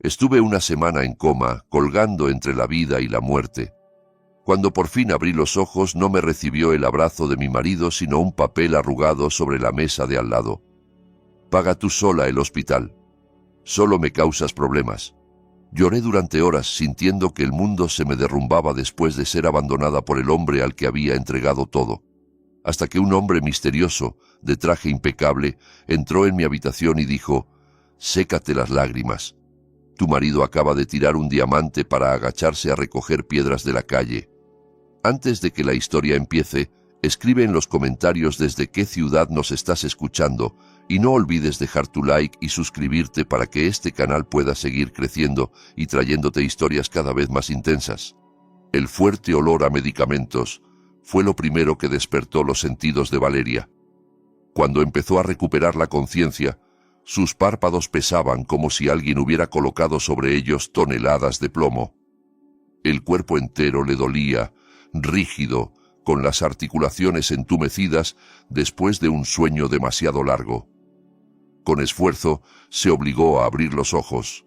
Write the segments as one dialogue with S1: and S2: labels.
S1: Estuve una semana en coma, colgando entre la vida y la muerte. Cuando por fin abrí los ojos, no me recibió el abrazo de mi marido, sino un papel arrugado sobre la mesa de al lado. Paga tú sola el hospital. Solo me causas problemas. Lloré durante horas, sintiendo que el mundo se me derrumbaba después de ser abandonada por el hombre al que había entregado todo. Hasta que un hombre misterioso, de traje impecable, entró en mi habitación y dijo: «Sécate las lágrimas. Tu marido acaba de tirar un diamante para agacharse a recoger piedras de la calle». Antes de que la historia empiece, escribe en los comentarios desde qué ciudad nos estás escuchando y no olvides dejar tu like y suscribirte para que este canal pueda seguir creciendo y trayéndote historias cada vez más intensas. El fuerte olor a medicamentos fue lo primero que despertó los sentidos de Valeria. Cuando empezó a recuperar la conciencia, sus párpados pesaban como si alguien hubiera colocado sobre ellos toneladas de plomo. El cuerpo entero le dolía, rígido, con las articulaciones entumecidas después de un sueño demasiado largo. Con esfuerzo se obligó a abrir los ojos.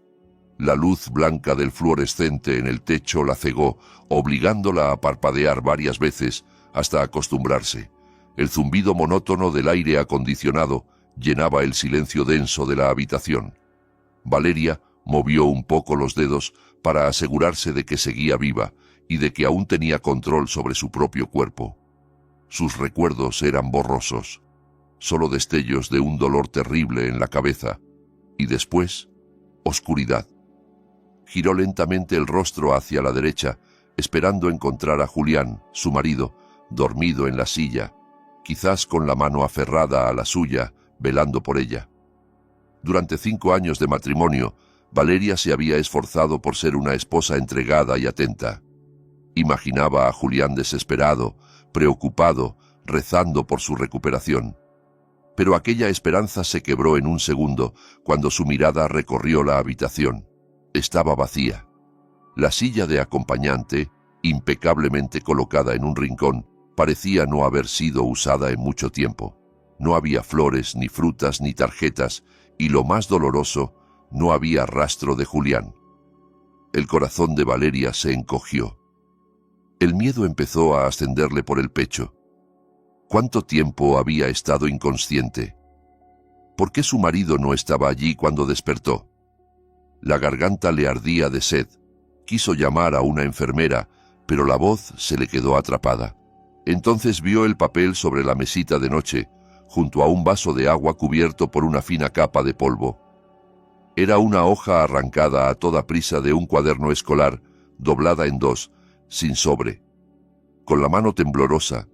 S1: La luz blanca del fluorescente en el techo la cegó, obligándola a parpadear varias veces hasta acostumbrarse. El zumbido monótono del aire acondicionado llenaba el silencio denso de la habitación. Valeria movió un poco los dedos para asegurarse de que seguía viva y de que aún tenía control sobre su propio cuerpo. Sus recuerdos eran borrosos, solo destellos de un dolor terrible en la cabeza, y después, oscuridad. Giró lentamente el rostro hacia la derecha, esperando encontrar a Julián, su marido, dormido en la silla, quizás con la mano aferrada a la suya, velando por ella. Durante 5 años de matrimonio, Valeria se había esforzado por ser una esposa entregada y atenta. Imaginaba a Julián desesperado, preocupado, rezando por su recuperación. Pero aquella esperanza se quebró en un segundo, cuando su mirada recorrió la habitación. Estaba vacía. La silla de acompañante, impecablemente colocada en un rincón, parecía no haber sido usada en mucho tiempo. No había flores, ni frutas, ni tarjetas, y lo más doloroso, no había rastro de Julián. El corazón de Valeria se encogió. El miedo empezó a ascenderle por el pecho. ¿Cuánto tiempo había estado inconsciente? ¿Por qué su marido no estaba allí cuando despertó? La garganta le ardía de sed. Quiso llamar a una enfermera, pero la voz se le quedó atrapada. Entonces vio el papel sobre la mesita de noche, junto a un vaso de agua cubierto por una fina capa de polvo. Era una hoja arrancada a toda prisa de un cuaderno escolar, doblada en 2, sin sobre. Con la mano temblorosa,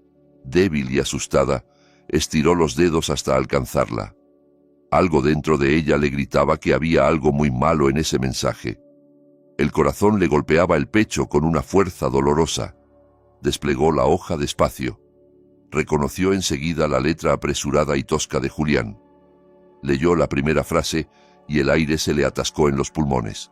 S1: débil y asustada, estiró los dedos hasta alcanzarla. Algo dentro de ella le gritaba que había algo muy malo en ese mensaje. El corazón le golpeaba el pecho con una fuerza dolorosa. Desplegó la hoja despacio. Reconoció enseguida la letra apresurada y tosca de Julián. Leyó la primera frase y el aire se le atascó en los pulmones.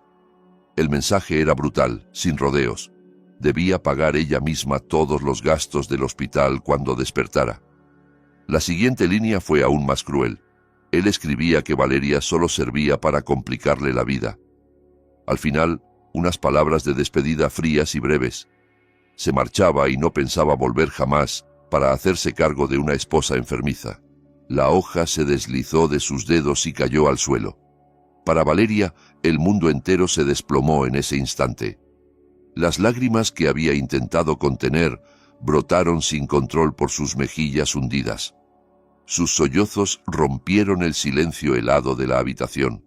S1: El mensaje era brutal, sin rodeos. Debía pagar ella misma todos los gastos del hospital cuando despertara. La siguiente línea fue aún más cruel. Él escribía que Valeria solo servía para complicarle la vida. Al final, unas palabras de despedida frías y breves. Se marchaba y no pensaba volver jamás para hacerse cargo de una esposa enfermiza. La hoja se deslizó de sus dedos y cayó al suelo. Para Valeria, el mundo entero se desplomó en ese instante. Las lágrimas que había intentado contener brotaron sin control por sus mejillas hundidas. Sus sollozos rompieron el silencio helado de la habitación.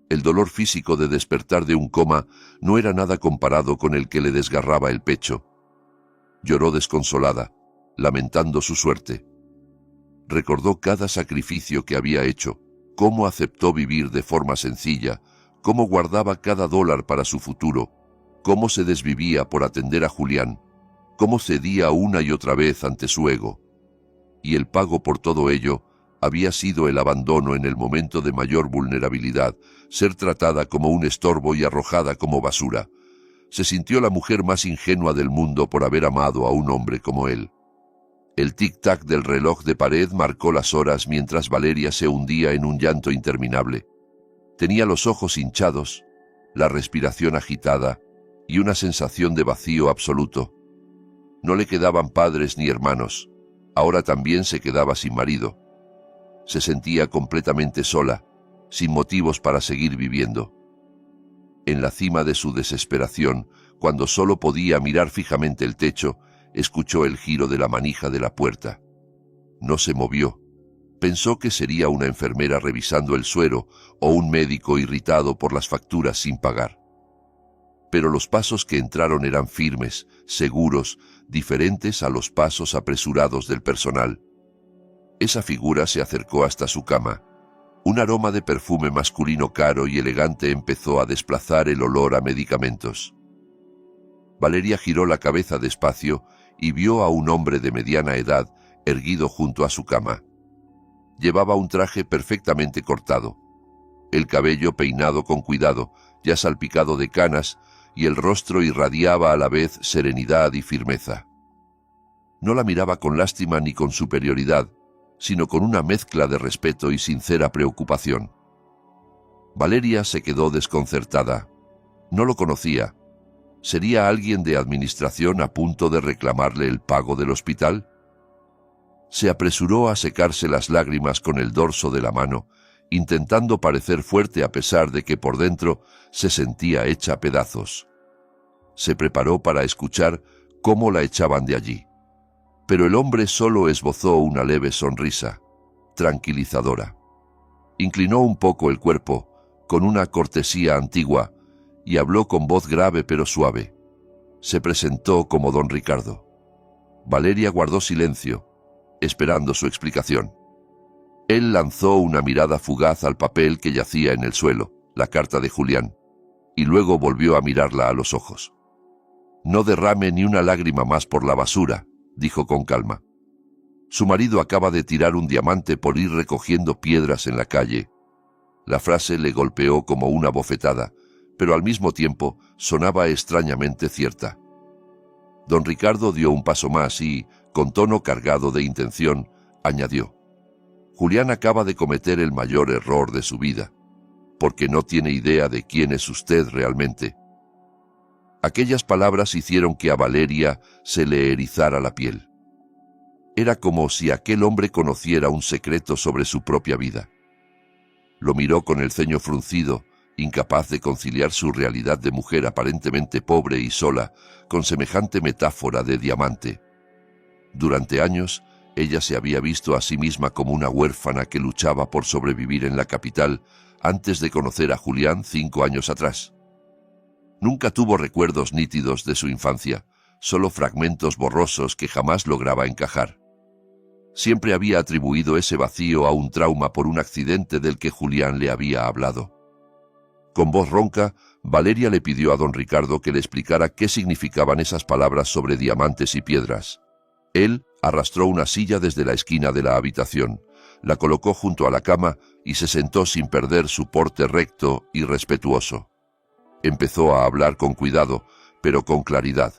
S1: El dolor físico de despertar de un coma no era nada comparado con el que le desgarraba el pecho. Lloró desconsolada, lamentando su suerte. Recordó cada sacrificio que había hecho, cómo aceptó vivir de forma sencilla, cómo guardaba cada dólar para su futuro, cómo se desvivía por atender a Julián, cómo cedía una y otra vez ante su ego. Y el pago por todo ello había sido el abandono en el momento de mayor vulnerabilidad, ser tratada como un estorbo y arrojada como basura. Se sintió la mujer más ingenua del mundo por haber amado a un hombre como él. El tic-tac del reloj de pared marcó las horas mientras Valeria se hundía en un llanto interminable. Tenía los ojos hinchados, la respiración agitada y una sensación de vacío absoluto. No le quedaban padres ni hermanos. Ahora también se quedaba sin marido. Se sentía completamente sola, sin motivos para seguir viviendo. En la cima de su desesperación, cuando solo podía mirar fijamente el techo, escuchó el giro de la manija de la puerta. No se movió. Pensó que sería una enfermera revisando el suero o un médico irritado por las facturas sin pagar. Pero los pasos que entraron eran firmes, seguros, diferentes a los pasos apresurados del personal. Esa figura se acercó hasta su cama. Un aroma de perfume masculino caro y elegante empezó a desplazar el olor a medicamentos. Valeria giró la cabeza despacio y vio a un hombre de mediana edad erguido junto a su cama. Llevaba un traje perfectamente cortado, el cabello peinado con cuidado, ya salpicado de canas, y el rostro irradiaba a la vez serenidad y firmeza. No la miraba con lástima ni con superioridad, sino con una mezcla de respeto y sincera preocupación. Valeria se quedó desconcertada. No lo conocía. ¿Sería alguien de administración a punto de reclamarle el pago del hospital? Se apresuró a secarse las lágrimas con el dorso de la mano, intentando parecer fuerte a pesar de que por dentro se sentía hecha pedazos. Se preparó para escuchar cómo la echaban de allí. Pero el hombre solo esbozó una leve sonrisa, tranquilizadora. Inclinó un poco el cuerpo, con una cortesía antigua, y habló con voz grave pero suave. Se presentó como don Ricardo. Valeria guardó silencio, esperando su explicación. Él lanzó una mirada fugaz al papel que yacía en el suelo, la carta de Julián, y luego volvió a mirarla a los ojos. «No derrame ni una lágrima más por la basura», dijo con calma. «Su marido acaba de tirar un diamante por ir recogiendo piedras en la calle». La frase le golpeó como una bofetada, pero al mismo tiempo sonaba extrañamente cierta. Don Ricardo dio un paso más y, con tono cargado de intención, añadió: «Julián acaba de cometer el mayor error de su vida, porque no tiene idea de quién es usted realmente». Aquellas palabras hicieron que a Valeria se le erizara la piel. Era como si aquel hombre conociera un secreto sobre su propia vida. Lo miró con el ceño fruncido, incapaz de conciliar su realidad de mujer aparentemente pobre y sola con semejante metáfora de diamante. Durante años, ella se había visto a sí misma como una huérfana que luchaba por sobrevivir en la capital antes de conocer a Julián 5 años atrás. Nunca tuvo recuerdos nítidos de su infancia, solo fragmentos borrosos que jamás lograba encajar. Siempre había atribuido ese vacío a un trauma por un accidente del que Julián le había hablado. Con voz ronca, Valeria le pidió a don Ricardo que le explicara qué significaban esas palabras sobre diamantes y piedras. Él arrastró una silla desde la esquina de la habitación, la colocó junto a la cama y se sentó sin perder su porte recto y respetuoso. Empezó a hablar con cuidado, pero con claridad.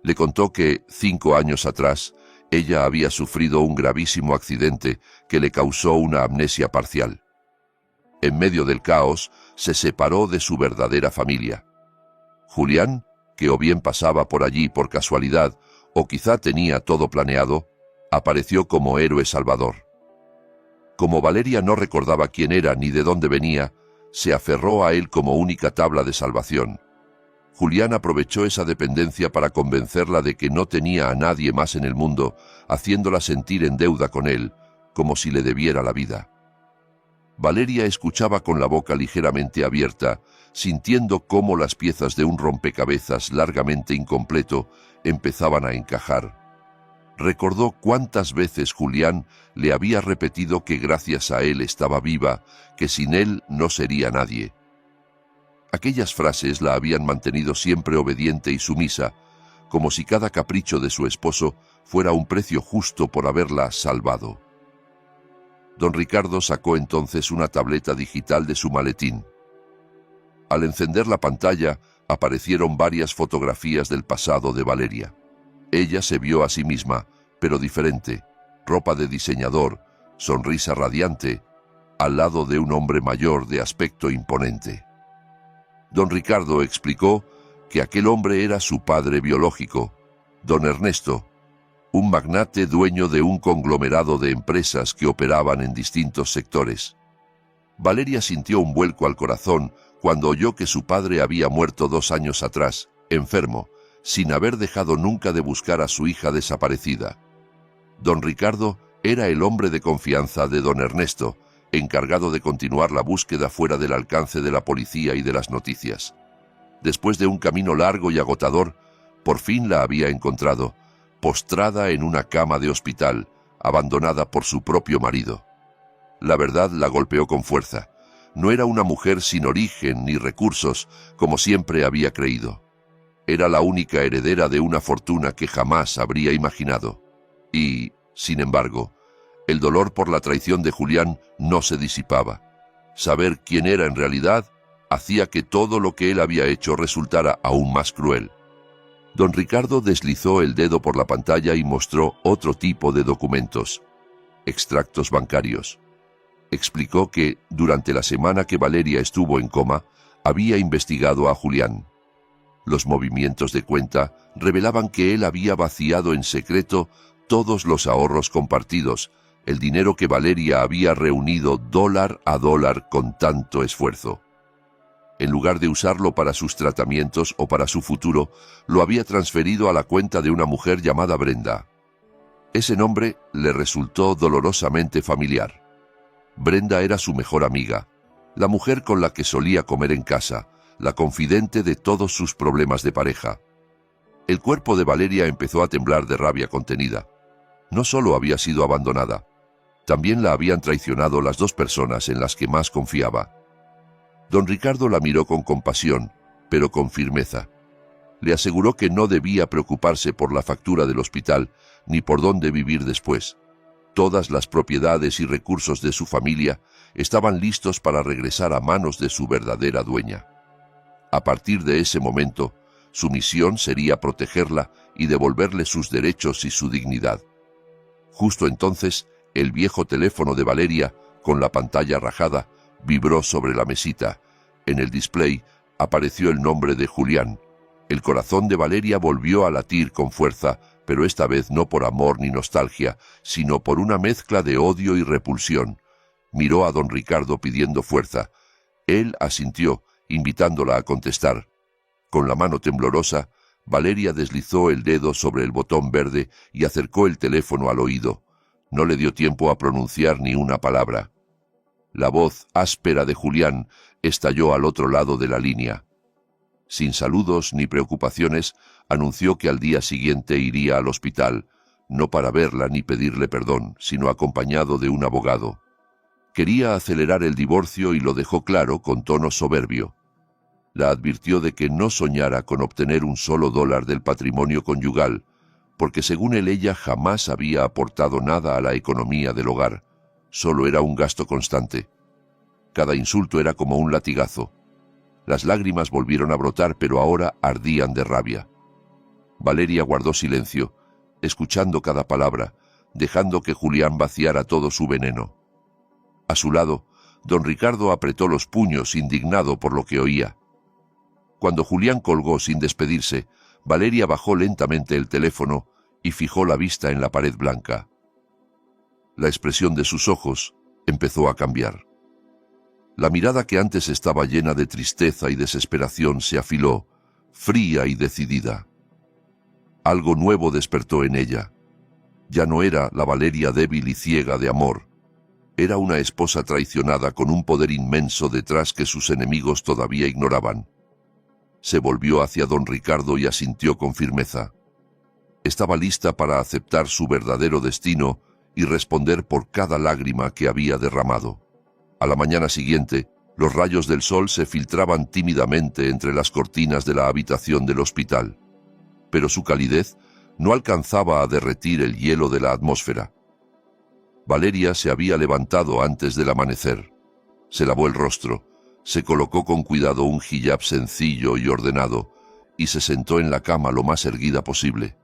S1: Le contó que, 5 años atrás, ella había sufrido un gravísimo accidente que le causó una amnesia parcial. En medio del caos, se separó de su verdadera familia. Julián, que o bien pasaba por allí por casualidad, o quizá tenía todo planeado, apareció como héroe salvador. Como Valeria no recordaba quién era ni de dónde venía, se aferró a él como única tabla de salvación. Julián aprovechó esa dependencia para convencerla de que no tenía a nadie más en el mundo, haciéndola sentir en deuda con él, como si le debiera la vida. Valeria escuchaba con la boca ligeramente abierta, sintiendo cómo las piezas de un rompecabezas largamente incompleto empezaban a encajar. Recordó cuántas veces Julián le había repetido que gracias a él estaba viva, que sin él no sería nadie. Aquellas frases la habían mantenido siempre obediente y sumisa, como si cada capricho de su esposo fuera un precio justo por haberla salvado. Don Ricardo sacó entonces una tableta digital de su maletín. Al encender la pantalla, aparecieron varias fotografías del pasado de Valeria. Ella se vio a sí misma, pero diferente, ropa de diseñador, sonrisa radiante, al lado de un hombre mayor de aspecto imponente. Don Ricardo explicó que aquel hombre era su padre biológico, don Ernesto, un magnate dueño de un conglomerado de empresas que operaban en distintos sectores. Valeria sintió un vuelco al corazón cuando oyó que su padre había muerto 2 años atrás, enfermo, sin haber dejado nunca de buscar a su hija desaparecida. Don Ricardo era el hombre de confianza de don Ernesto, encargado de continuar la búsqueda fuera del alcance de la policía y de las noticias. Después de un camino largo y agotador, por fin la había encontrado, postrada en una cama de hospital, abandonada por su propio marido. La verdad la golpeó con fuerza. No era una mujer sin origen ni recursos, como siempre había creído. Era la única heredera de una fortuna que jamás habría imaginado. Y, sin embargo, el dolor por la traición de Julián no se disipaba. Saber quién era en realidad hacía que todo lo que él había hecho resultara aún más cruel. Don Ricardo deslizó el dedo por la pantalla y mostró otro tipo de documentos, extractos bancarios. Explicó que, durante la semana que Valeria estuvo en coma, había investigado a Julián. Los movimientos de cuenta revelaban que él había vaciado en secreto todos los ahorros compartidos, el dinero que Valeria había reunido dólar a dólar con tanto esfuerzo. En lugar de usarlo para sus tratamientos o para su futuro, lo había transferido a la cuenta de una mujer llamada Brenda. Ese nombre le resultó dolorosamente familiar. Brenda era su mejor amiga, la mujer con la que solía comer en casa, la confidente de todos sus problemas de pareja. El cuerpo de Valeria empezó a temblar de rabia contenida. No solo había sido abandonada, también la habían traicionado las 2 personas en las que más confiaba. Don Ricardo la miró con compasión, pero con firmeza. Le aseguró que no debía preocuparse por la factura del hospital ni por dónde vivir después. Todas las propiedades y recursos de su familia estaban listos para regresar a manos de su verdadera dueña. A partir de ese momento, su misión sería protegerla y devolverle sus derechos y su dignidad. Justo entonces, el viejo teléfono de Valeria, con la pantalla rajada, vibró sobre la mesita. En el display apareció el nombre de Julián. El corazón de Valeria volvió a latir con fuerza, pero esta vez no por amor ni nostalgia, sino por una mezcla de odio y repulsión. Miró a don Ricardo pidiendo fuerza. Él asintió, invitándola a contestar. Con la mano temblorosa, Valeria deslizó el dedo sobre el botón verde y acercó el teléfono al oído. No le dio tiempo a pronunciar ni una palabra. La voz áspera de Julián estalló al otro lado de la línea. Sin saludos ni preocupaciones, anunció que al día siguiente iría al hospital, no para verla ni pedirle perdón, sino acompañado de un abogado. Quería acelerar el divorcio y lo dejó claro con tono soberbio. La advirtió de que no soñara con obtener un solo dólar del patrimonio conyugal, porque según él ella jamás había aportado nada a la economía del hogar, solo era un gasto constante. Cada insulto era como un latigazo. Las lágrimas volvieron a brotar, pero ahora ardían de rabia. Valeria guardó silencio, escuchando cada palabra, dejando que Julián vaciara todo su veneno. A su lado, don Ricardo apretó los puños, indignado por lo que oía. Cuando Julián colgó sin despedirse, Valeria bajó lentamente el teléfono y fijó la vista en la pared blanca. La expresión de sus ojos empezó a cambiar. La mirada que antes estaba llena de tristeza y desesperación se afiló, fría y decidida. Algo nuevo despertó en ella. Ya no era la Valeria débil y ciega de amor. Era una esposa traicionada con un poder inmenso detrás que sus enemigos todavía ignoraban. Se volvió hacia don Ricardo y asintió con firmeza. Estaba lista para aceptar su verdadero destino y responder por cada lágrima que había derramado. A la mañana siguiente, los rayos del sol se filtraban tímidamente entre las cortinas de la habitación del hospital, pero su calidez no alcanzaba a derretir el hielo de la atmósfera. Valeria se había levantado antes del amanecer. Se lavó el rostro, se colocó con cuidado un hijab sencillo y ordenado, y se sentó en la cama lo más erguida posible.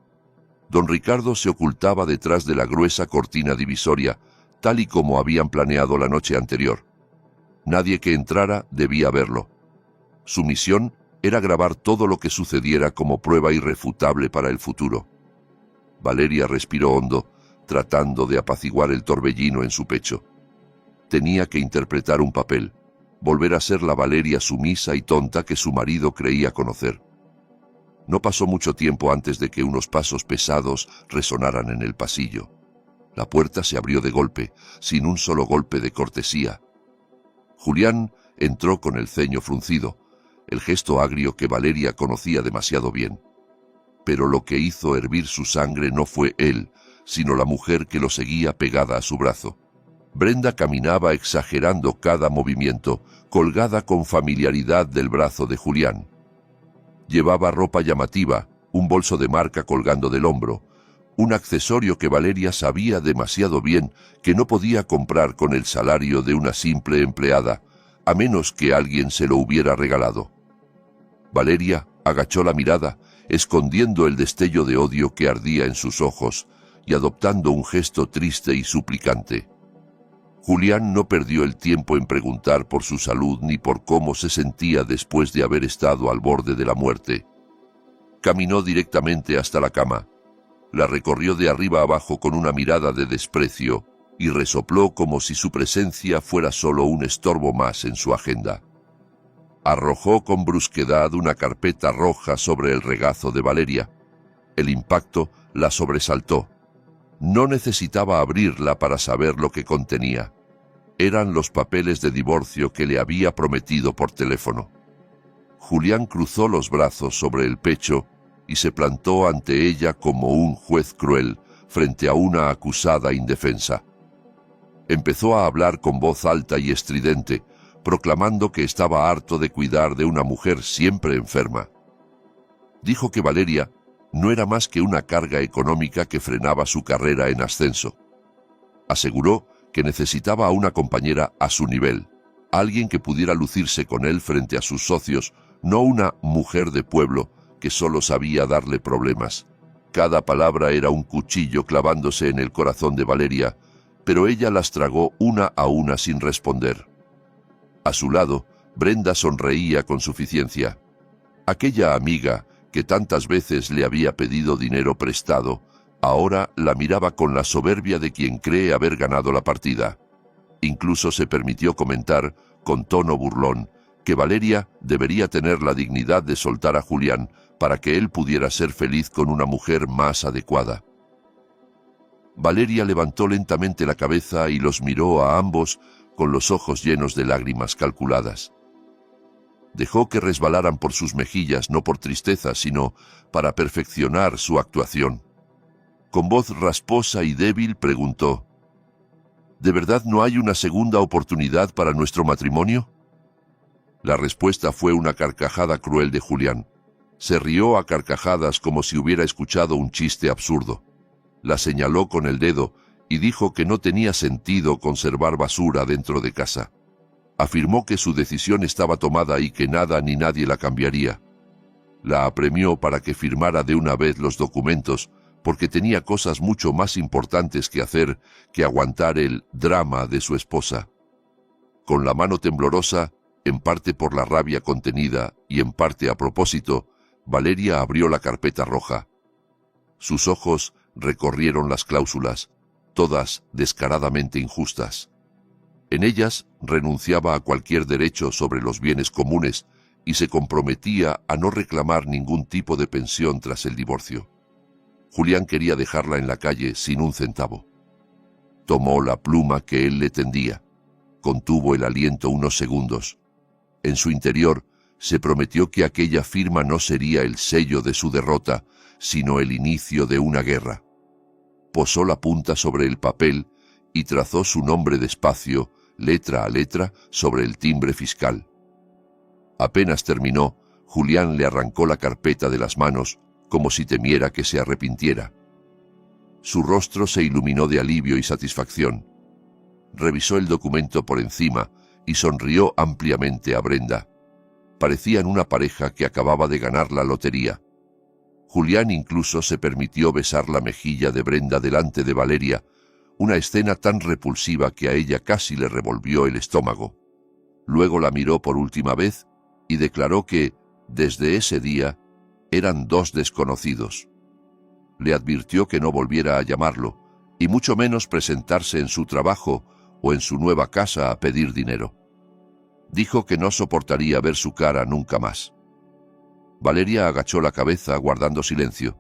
S1: Don Ricardo se ocultaba detrás de la gruesa cortina divisoria, tal y como habían planeado la noche anterior. Nadie que entrara debía verlo. Su misión era grabar todo lo que sucediera como prueba irrefutable para el futuro. Valeria respiró hondo, tratando de apaciguar el torbellino en su pecho. Tenía que interpretar un papel, volver a ser la Valeria sumisa y tonta que su marido creía conocer. No pasó mucho tiempo antes de que unos pasos pesados resonaran en el pasillo. La puerta se abrió de golpe, sin un solo golpe de cortesía. Julián entró con el ceño fruncido, el gesto agrio que Valeria conocía demasiado bien. Pero lo que hizo hervir su sangre no fue él, sino la mujer que lo seguía pegada a su brazo. Brenda caminaba exagerando cada movimiento, colgada con familiaridad del brazo de Julián. Llevaba ropa llamativa, un bolso de marca colgando del hombro, un accesorio que Valeria sabía demasiado bien que no podía comprar con el salario de una simple empleada, a menos que alguien se lo hubiera regalado. Valeria agachó la mirada, escondiendo el destello de odio que ardía en sus ojos y adoptando un gesto triste y suplicante. Julián no perdió el tiempo en preguntar por su salud ni por cómo se sentía después de haber estado al borde de la muerte. Caminó directamente hasta la cama, la recorrió de arriba abajo con una mirada de desprecio y resopló como si su presencia fuera solo un estorbo más en su agenda. Arrojó con brusquedad una carpeta roja sobre el regazo de Valeria. El impacto la sobresaltó. No necesitaba abrirla para saber lo que contenía. Eran los papeles de divorcio que le había prometido por teléfono. Julián cruzó los brazos sobre el pecho y se plantó ante ella como un juez cruel frente a una acusada indefensa. Empezó a hablar con voz alta y estridente, proclamando que estaba harto de cuidar de una mujer siempre enferma. Dijo que Valeria no era más que una carga económica que frenaba su carrera en ascenso. Aseguró que necesitaba a una compañera a su nivel, alguien que pudiera lucirse con él frente a sus socios, no una mujer de pueblo que solo sabía darle problemas. Cada palabra era un cuchillo clavándose en el corazón de Valeria, pero ella las tragó una a una sin responder. A su lado, Brenda sonreía con suficiencia. Aquella amiga que tantas veces le había pedido dinero prestado, ahora la miraba con la soberbia de quien cree haber ganado la partida. Incluso se permitió comentar, con tono burlón, que Valeria debería tener la dignidad de soltar a Julián para que él pudiera ser feliz con una mujer más adecuada. Valeria levantó lentamente la cabeza y los miró a ambos con los ojos llenos de lágrimas calculadas. Dejó que resbalaran por sus mejillas no por tristeza, sino para perfeccionar su actuación. Con voz rasposa y débil preguntó: ¿De verdad no hay una segunda oportunidad para nuestro matrimonio? La respuesta fue una carcajada cruel de Julián. Se rió a carcajadas como si hubiera escuchado un chiste absurdo. La señaló con el dedo y dijo que no tenía sentido conservar basura dentro de casa. Afirmó que su decisión estaba tomada y que nada ni nadie la cambiaría. La apremió para que firmara de una vez los documentos, porque tenía cosas mucho más importantes que hacer que aguantar el drama de su esposa. Con la mano temblorosa, en parte por la rabia contenida y en parte a propósito, Valeria abrió la carpeta roja. Sus ojos recorrieron las cláusulas, todas descaradamente injustas. En ellas renunciaba a cualquier derecho sobre los bienes comunes y se comprometía a no reclamar ningún tipo de pensión tras el divorcio. Julián quería dejarla en la calle sin un centavo. Tomó la pluma que él le tendía. Contuvo el aliento unos segundos. En su interior se prometió que aquella firma no sería el sello de su derrota, sino el inicio de una guerra. Posó la punta sobre el papel y trazó su nombre despacio, letra a letra, sobre el timbre fiscal. Apenas terminó, Julián le arrancó la carpeta de las manos, como si temiera que se arrepintiera. Su rostro se iluminó de alivio y satisfacción. Revisó el documento por encima y sonrió ampliamente a Brenda. Parecían una pareja que acababa de ganar la lotería. Julián incluso se permitió besar la mejilla de Brenda delante de Valeria, una escena tan repulsiva que a ella casi le revolvió el estómago. Luego la miró por última vez y declaró que, desde ese día, eran dos desconocidos. Le advirtió que no volviera a llamarlo, y mucho menos presentarse en su trabajo o en su nueva casa a pedir dinero. Dijo que no soportaría ver su cara nunca más. Valeria agachó la cabeza guardando silencio.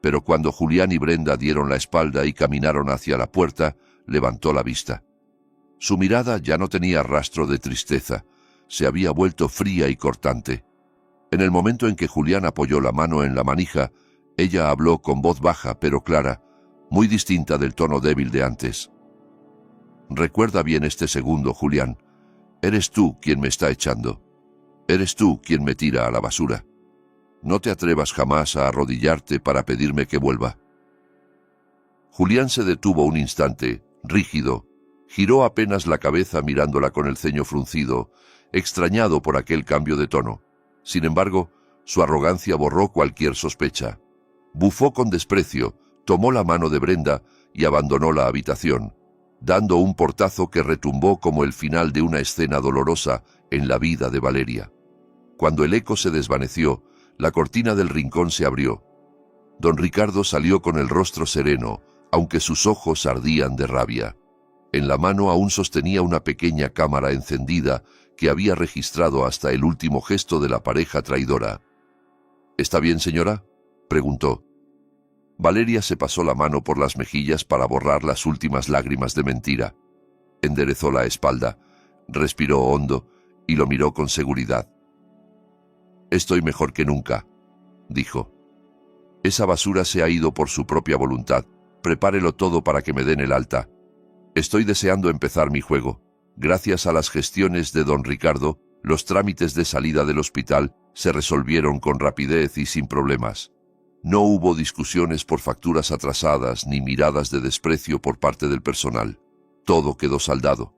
S1: Pero cuando Julián y Brenda dieron la espalda y caminaron hacia la puerta, levantó la vista. Su mirada ya no tenía rastro de tristeza, se había vuelto fría y cortante. En el momento en que Julián apoyó la mano en la manija, ella habló con voz baja pero clara, muy distinta del tono débil de antes. «Recuerda bien este segundo, Julián. Eres tú quien me está echando. Eres tú quien me tira a la basura. No te atrevas jamás a arrodillarte para pedirme que vuelva». Julián se detuvo un instante, rígido, giró apenas la cabeza mirándola con el ceño fruncido, extrañado por aquel cambio de tono. Sin embargo, su arrogancia borró cualquier sospecha. Bufó con desprecio, tomó la mano de Brenda y abandonó la habitación, dando un portazo que retumbó como el final de una escena dolorosa en la vida de Valeria. Cuando el eco se desvaneció, la cortina del rincón se abrió. Don Ricardo salió con el rostro sereno, aunque sus ojos ardían de rabia. En la mano aún sostenía una pequeña cámara encendida que había registrado hasta el último gesto de la pareja traidora. «¿Está bien, señora?», preguntó. Valeria se pasó la mano por las mejillas para borrar las últimas lágrimas de mentira. Enderezó la espalda, respiró hondo y lo miró con seguridad. «Estoy mejor que nunca», dijo. «Esa basura se ha ido por su propia voluntad. Prepárelo todo para que me den el alta. Estoy deseando empezar mi juego. Gracias a las gestiones de don Ricardo, los trámites de salida del hospital se resolvieron con rapidez y sin problemas. No hubo discusiones por facturas atrasadas ni miradas de desprecio por parte del personal. Todo quedó saldado».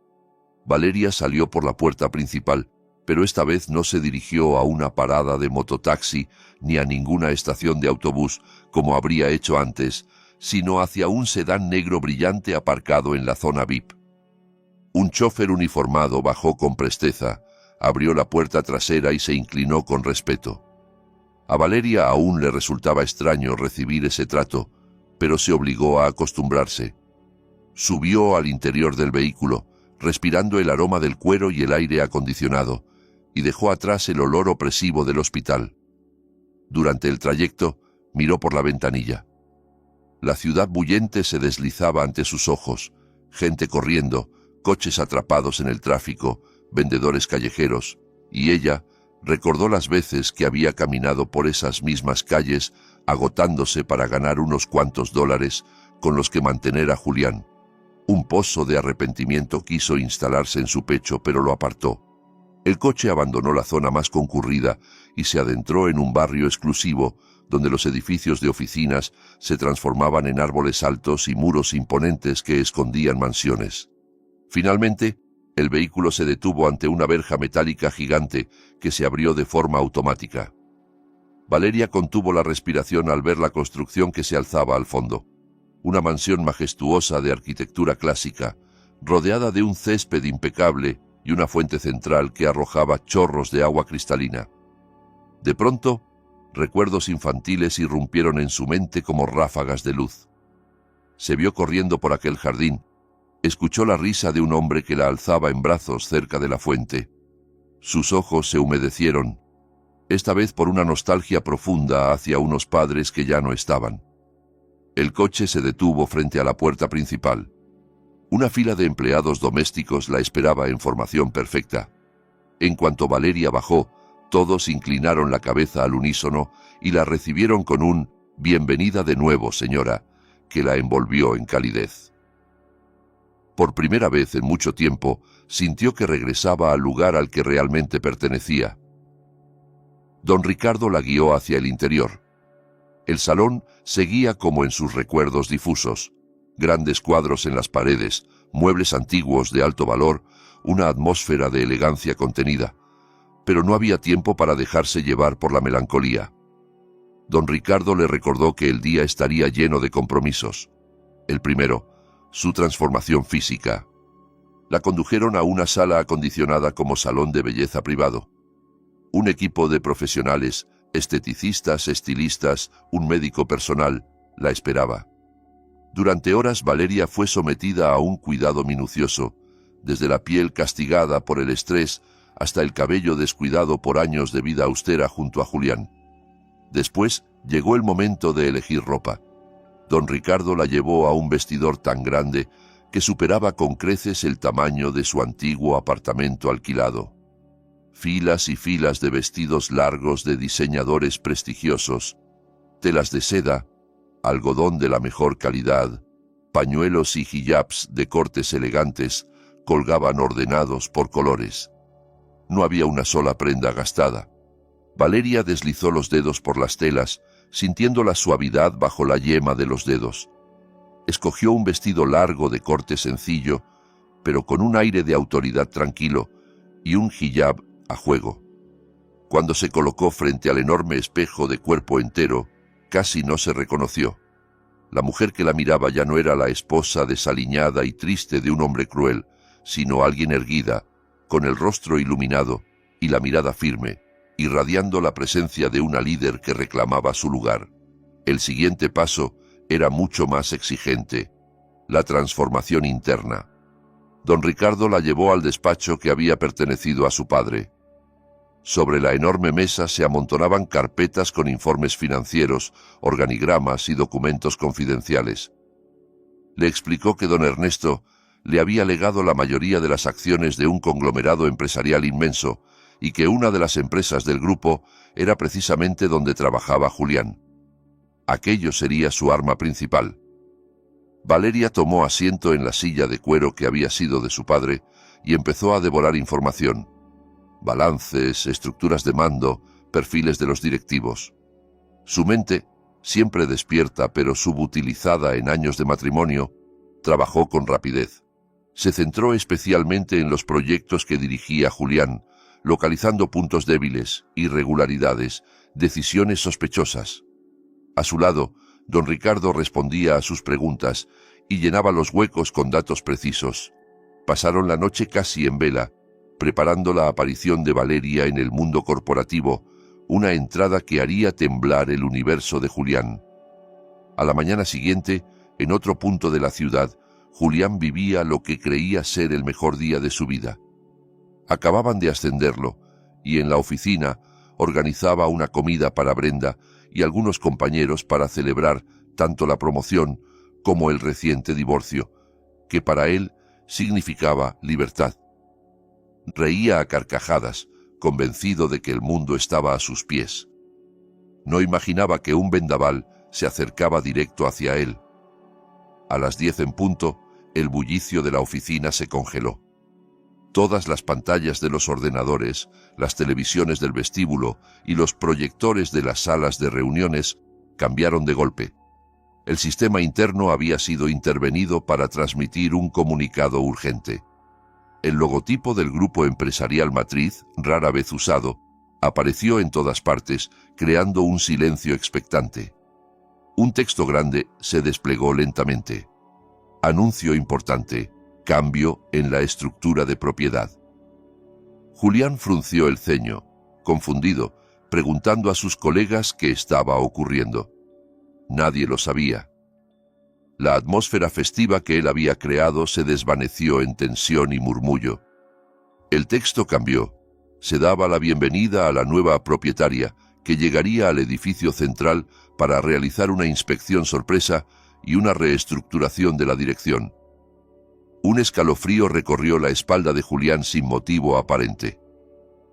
S1: Valeria salió por la puerta principal, pero esta vez no se dirigió a una parada de mototaxi ni a ninguna estación de autobús como habría hecho antes, sino hacia un sedán negro brillante aparcado en la zona VIP. Un chofer uniformado bajó con presteza, abrió la puerta trasera y se inclinó con respeto. A Valeria aún le resultaba extraño recibir ese trato, pero se obligó a acostumbrarse. Subió al interior del vehículo, respirando el aroma del cuero y el aire acondicionado, y dejó atrás el olor opresivo del hospital. Durante el trayecto, miró por la ventanilla. La ciudad bullente se deslizaba ante sus ojos, gente corriendo, coches atrapados en el tráfico, vendedores callejeros, y ella recordó las veces que había caminado por esas mismas calles, agotándose para ganar unos cuantos dólares con los que mantener a Julián. Un pozo de arrepentimiento quiso instalarse en su pecho, pero lo apartó. El coche abandonó la zona más concurrida y se adentró en un barrio exclusivo, donde los edificios de oficinas se transformaban en árboles altos y muros imponentes que escondían mansiones. Finalmente, el vehículo se detuvo ante una verja metálica gigante que se abrió de forma automática. Valeria contuvo la respiración al ver la construcción que se alzaba al fondo. Una mansión majestuosa de arquitectura clásica, rodeada de un césped impecable y una fuente central que arrojaba chorros de agua cristalina. De pronto, recuerdos infantiles irrumpieron en su mente como ráfagas de luz. Se vio corriendo por aquel jardín, escuchó la risa de un hombre que la alzaba en brazos cerca de la fuente. Sus ojos se humedecieron, esta vez por una nostalgia profunda hacia unos padres que ya no estaban. El coche se detuvo frente a la puerta principal. Una fila de empleados domésticos la esperaba en formación perfecta. En cuanto Valeria bajó, todos inclinaron la cabeza al unísono y la recibieron con un «Bienvenida de nuevo, señora», que la envolvió en calidez. Por primera vez en mucho tiempo, sintió que regresaba al lugar al que realmente pertenecía. Don Ricardo la guió hacia el interior. El salón seguía como en sus recuerdos difusos. Grandes cuadros en las paredes, muebles antiguos de alto valor, una atmósfera de elegancia contenida. Pero no había tiempo para dejarse llevar por la melancolía. Don Ricardo le recordó que el día estaría lleno de compromisos. El primero, su transformación física. La condujeron a una sala acondicionada como salón de belleza privado. Un equipo de profesionales, esteticistas, estilistas, un médico personal, la esperaba. Durante horas Valeria fue sometida a un cuidado minucioso, desde la piel castigada por el estrés hasta el cabello descuidado por años de vida austera junto a Julián. Después llegó el momento de elegir ropa. Don Ricardo la llevó a un vestidor tan grande que superaba con creces el tamaño de su antiguo apartamento alquilado. Filas y filas de vestidos largos de diseñadores prestigiosos, telas de seda, algodón de la mejor calidad, pañuelos y hijabs de cortes elegantes colgaban ordenados por colores. No había una sola prenda gastada. Valeria deslizó los dedos por las telas, sintiendo la suavidad bajo la yema de los dedos. Escogió un vestido largo de corte sencillo, pero con un aire de autoridad tranquilo, y un hijab a juego. Cuando se colocó frente al enorme espejo de cuerpo entero, casi no se reconoció. La mujer que la miraba ya no era la esposa desaliñada y triste de un hombre cruel, sino alguien erguida, con el rostro iluminado y la mirada firme, irradiando la presencia de una líder que reclamaba su lugar. El siguiente paso era mucho más exigente: la transformación interna. Don Ricardo la llevó al despacho que había pertenecido a su padre. Sobre la enorme mesa se amontonaban carpetas con informes financieros, organigramas y documentos confidenciales. Le explicó que don Ernesto le había legado la mayoría de las acciones de un conglomerado empresarial inmenso y que una de las empresas del grupo era precisamente donde trabajaba Julián. Aquello sería su arma principal. Valeria tomó asiento en la silla de cuero que había sido de su padre y empezó a devorar información. Balances, estructuras de mando, perfiles de los directivos. Su mente, siempre despierta pero subutilizada en años de matrimonio, trabajó con rapidez. Se centró especialmente en los proyectos que dirigía Julián, localizando puntos débiles, irregularidades, decisiones sospechosas. A su lado, don Ricardo respondía a sus preguntas y llenaba los huecos con datos precisos. Pasaron la noche casi en vela, preparando la aparición de Valeria en el mundo corporativo, una entrada que haría temblar el universo de Julián. A la mañana siguiente, en otro punto de la ciudad, Julián vivía lo que creía ser el mejor día de su vida. Acababan de ascenderlo, y en la oficina organizaba una comida para Brenda y algunos compañeros para celebrar tanto la promoción como el reciente divorcio, que para él significaba libertad. Reía a carcajadas, convencido de que el mundo estaba a sus pies. No imaginaba que un vendaval se acercaba directo hacia él. A las 10 en punto, el bullicio de la oficina se congeló. Todas las pantallas de los ordenadores, las televisiones del vestíbulo y los proyectores de las salas de reuniones cambiaron de golpe. El sistema interno había sido intervenido para transmitir un comunicado urgente. El logotipo del grupo empresarial matriz, rara vez usado, apareció en todas partes, creando un silencio expectante. Un texto grande se desplegó lentamente. Anuncio importante: cambio en la estructura de propiedad. Julián frunció el ceño, confundido, preguntando a sus colegas qué estaba ocurriendo. Nadie lo sabía. La atmósfera festiva que él había creado se desvaneció en tensión y murmullo. El texto cambió. Se daba la bienvenida a la nueva propietaria, que llegaría al edificio central para realizar una inspección sorpresa y una reestructuración de la dirección. Un escalofrío recorrió la espalda de Julián sin motivo aparente.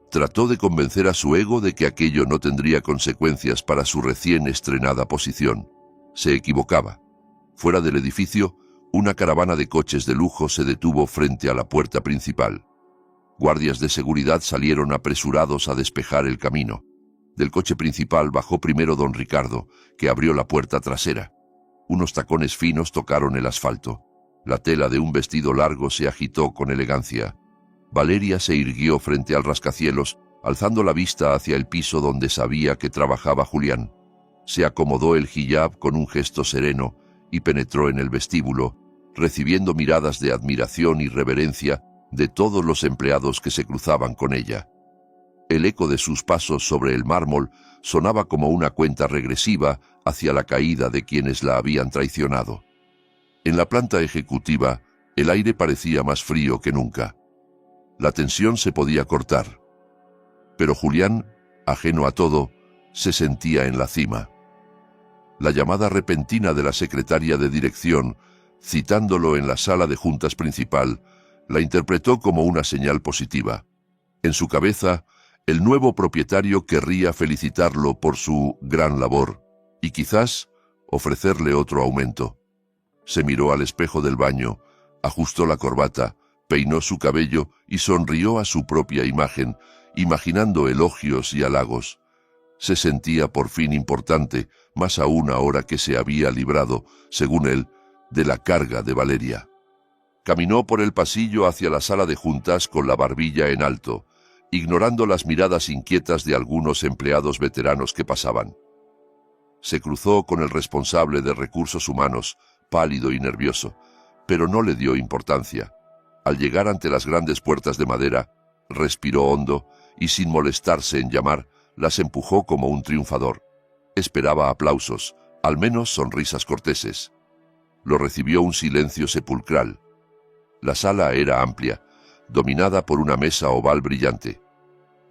S1: Trató de convencer a su ego de que aquello no tendría consecuencias para su recién estrenada posición. Se equivocaba. Fuera del edificio, una caravana de coches de lujo se detuvo frente a la puerta principal. Guardias de seguridad salieron apresurados a despejar el camino. Del coche principal bajó primero don Ricardo, que abrió la puerta trasera. Unos tacones finos tocaron el asfalto. La tela de un vestido largo se agitó con elegancia. Valeria se irguió frente al rascacielos, alzando la vista hacia el piso donde sabía que trabajaba Julián. Se acomodó el hijab con un gesto sereno y penetró en el vestíbulo, recibiendo miradas de admiración y reverencia de todos los empleados que se cruzaban con ella. El eco de sus pasos sobre el mármol sonaba como una cuenta regresiva hacia la caída de quienes la habían traicionado. En la planta ejecutiva, el aire parecía más frío que nunca. La tensión se podía cortar. Pero Julián, ajeno a todo, se sentía en la cima. La llamada repentina de la secretaria de dirección, citándolo en la sala de juntas principal, la interpretó como una señal positiva. En su cabeza, el nuevo propietario querría felicitarlo por su gran labor y quizás ofrecerle otro aumento. Se miró al espejo del baño, ajustó la corbata, peinó su cabello y sonrió a su propia imagen, imaginando elogios y halagos. Se sentía por fin importante, más aún ahora que se había librado, según él, de la carga de Valeria. Caminó por el pasillo hacia la sala de juntas con la barbilla en alto, ignorando las miradas inquietas de algunos empleados veteranos que pasaban. Se cruzó con el responsable de recursos humanos, pálido y nervioso, pero no le dio importancia. Al llegar ante las grandes puertas de madera, respiró hondo y, sin molestarse en llamar, las empujó como un triunfador. Esperaba aplausos, al menos sonrisas corteses. Lo recibió un silencio sepulcral. La sala era amplia, dominada por una mesa oval brillante.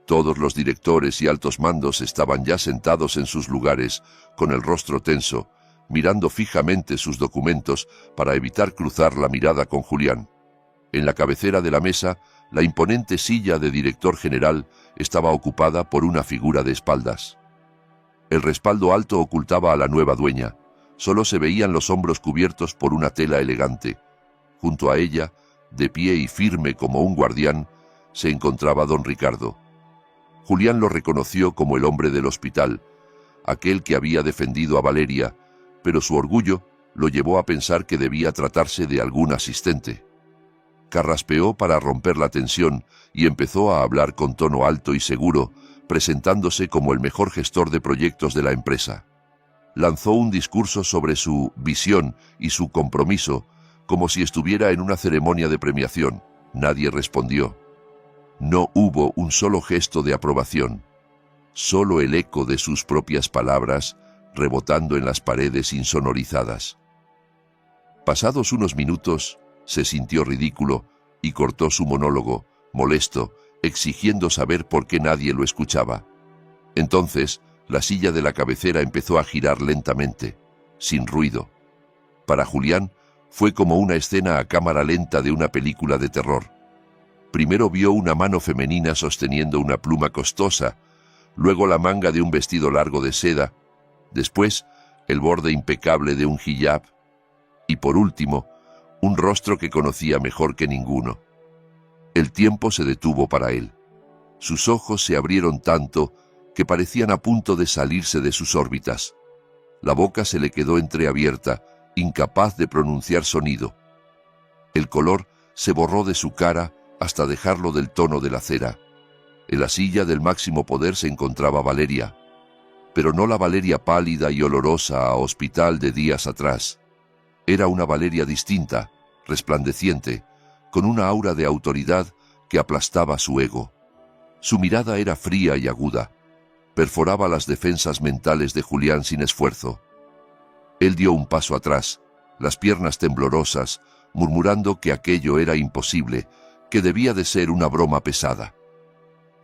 S1: Todos los directores y altos mandos estaban ya sentados en sus lugares, con el rostro tenso, mirando fijamente sus documentos para evitar cruzar la mirada con Julián. En la cabecera de la mesa, la imponente silla de director general estaba ocupada por una figura de espaldas. El respaldo alto ocultaba a la nueva dueña. Solo se veían los hombros cubiertos por una tela elegante. Junto a ella, de pie y firme como un guardián, se encontraba don Ricardo. Julián lo reconoció como el hombre del hospital, aquel que había defendido a Valeria, pero su orgullo lo llevó a pensar que debía tratarse de algún asistente. Carraspeó para romper la tensión y empezó a hablar con tono alto y seguro, presentándose como el mejor gestor de proyectos de la empresa. Lanzó un discurso sobre su visión y su compromiso, como si estuviera en una ceremonia de premiación. Nadie respondió. No hubo un solo gesto de aprobación, solo el eco de sus propias palabras rebotando en las paredes insonorizadas. Pasados unos minutos, se sintió ridículo y cortó su monólogo, molesto, exigiendo saber por qué nadie lo escuchaba. Entonces, la silla de la cabecera empezó a girar lentamente, sin ruido. Para Julián, fue como una escena a cámara lenta de una película de terror. Primero vio una mano femenina sosteniendo una pluma costosa, luego la manga de un vestido largo de seda, después el borde impecable de un hijab, y por último, un rostro que conocía mejor que ninguno. El tiempo se detuvo para él. Sus ojos se abrieron tanto que parecían a punto de salirse de sus órbitas. La boca se le quedó entreabierta, incapaz de pronunciar sonido. El color se borró de su cara hasta dejarlo del tono de la cera. En la silla del máximo poder se encontraba Valeria, pero no la Valeria pálida y olorosa a hospital de días atrás. Era una Valeria distinta, resplandeciente, con una aura de autoridad que aplastaba su ego. Su mirada era fría y aguda, perforaba las defensas mentales de Julián sin esfuerzo. Él dio un paso atrás, las piernas temblorosas, murmurando que aquello era imposible, que debía de ser una broma pesada.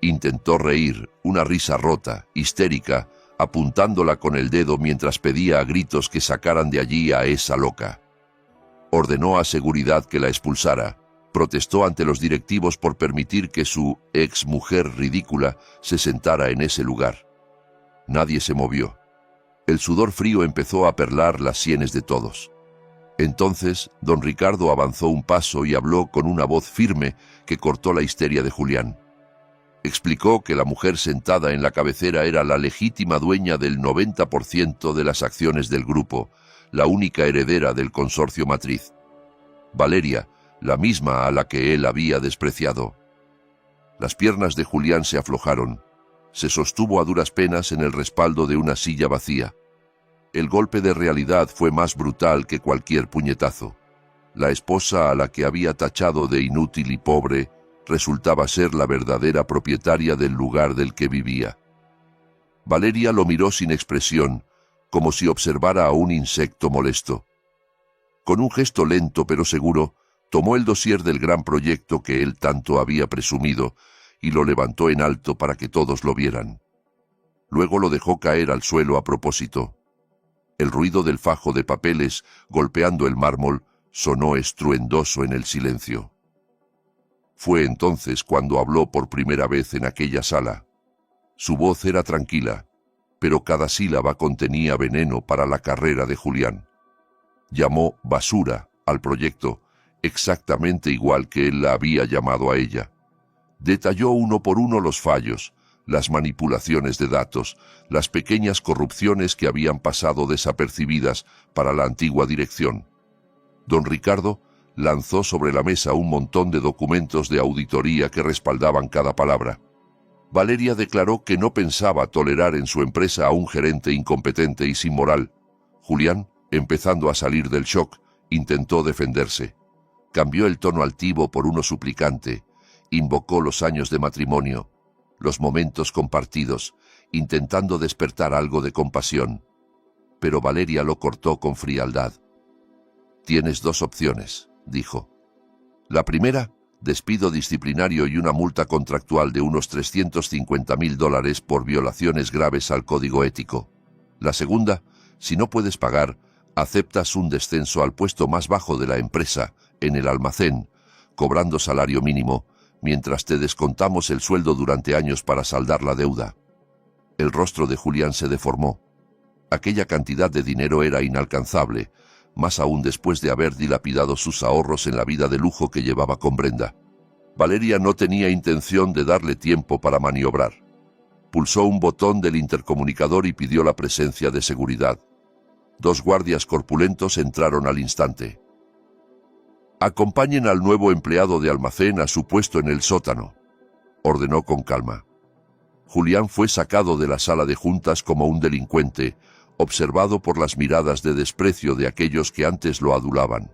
S1: Intentó reír, una risa rota, histérica, apuntándola con el dedo mientras pedía a gritos que sacaran de allí a esa loca. Ordenó a seguridad que la expulsara, protestó ante los directivos por permitir que su ex-mujer ridícula se sentara en ese lugar. Nadie se movió. El sudor frío empezó a perlar las sienes de todos. Entonces, don Ricardo avanzó un paso y habló con una voz firme que cortó la histeria de Julián. Explicó que la mujer sentada en la cabecera era la legítima dueña del 90% de las acciones del grupo, la única heredera del consorcio matriz. Valeria, la misma a la que él había despreciado. Las piernas de Julián se aflojaron. Se sostuvo a duras penas en el respaldo de una silla vacía. El golpe de realidad fue más brutal que cualquier puñetazo. La esposa a la que había tachado de inútil y pobre resultaba ser la verdadera propietaria del lugar del que vivía. Valeria lo miró sin expresión, como si observara a un insecto molesto. Con un gesto lento pero seguro, tomó el dossier del gran proyecto que él tanto había presumido y lo levantó en alto para que todos lo vieran. Luego lo dejó caer al suelo a propósito. El ruido del fajo de papeles golpeando el mármol sonó estruendoso en el silencio. Fue entonces cuando habló por primera vez en aquella sala. Su voz era tranquila, pero cada sílaba contenía veneno para la carrera de Julián. Llamó basura al proyecto, exactamente igual que él la había llamado a ella. Detalló uno por uno los fallos, las manipulaciones de datos, las pequeñas corrupciones que habían pasado desapercibidas para la antigua dirección. Don Ricardo lanzó sobre la mesa un montón de documentos de auditoría que respaldaban cada palabra. Valeria declaró que no pensaba tolerar en su empresa a un gerente incompetente y sin moral. Julián, empezando a salir del shock, intentó defenderse. Cambió el tono altivo por uno suplicante, invocó los años de matrimonio, los momentos compartidos, intentando despertar algo de compasión. Pero Valeria lo cortó con frialdad. «Tienes dos opciones», dijo. «La primera, despido disciplinario y una multa contractual de unos $350.000 por violaciones graves al código ético. La segunda, si no puedes pagar, aceptas un descenso al puesto más bajo de la empresa, en el almacén, cobrando salario mínimo, mientras te descontamos el sueldo durante años para saldar la deuda». El rostro de Julián se deformó. Aquella cantidad de dinero era inalcanzable, más aún después de haber dilapidado sus ahorros en la vida de lujo que llevaba con Brenda. Valeria no tenía intención de darle tiempo para maniobrar. Pulsó un botón del intercomunicador y pidió la presencia de seguridad. 2 guardias corpulentos entraron al instante. «Acompañen al nuevo empleado de almacén a su puesto en el sótano», ordenó con calma. Julián fue sacado de la sala de juntas como un delincuente, observado por las miradas de desprecio de aquellos que antes lo adulaban.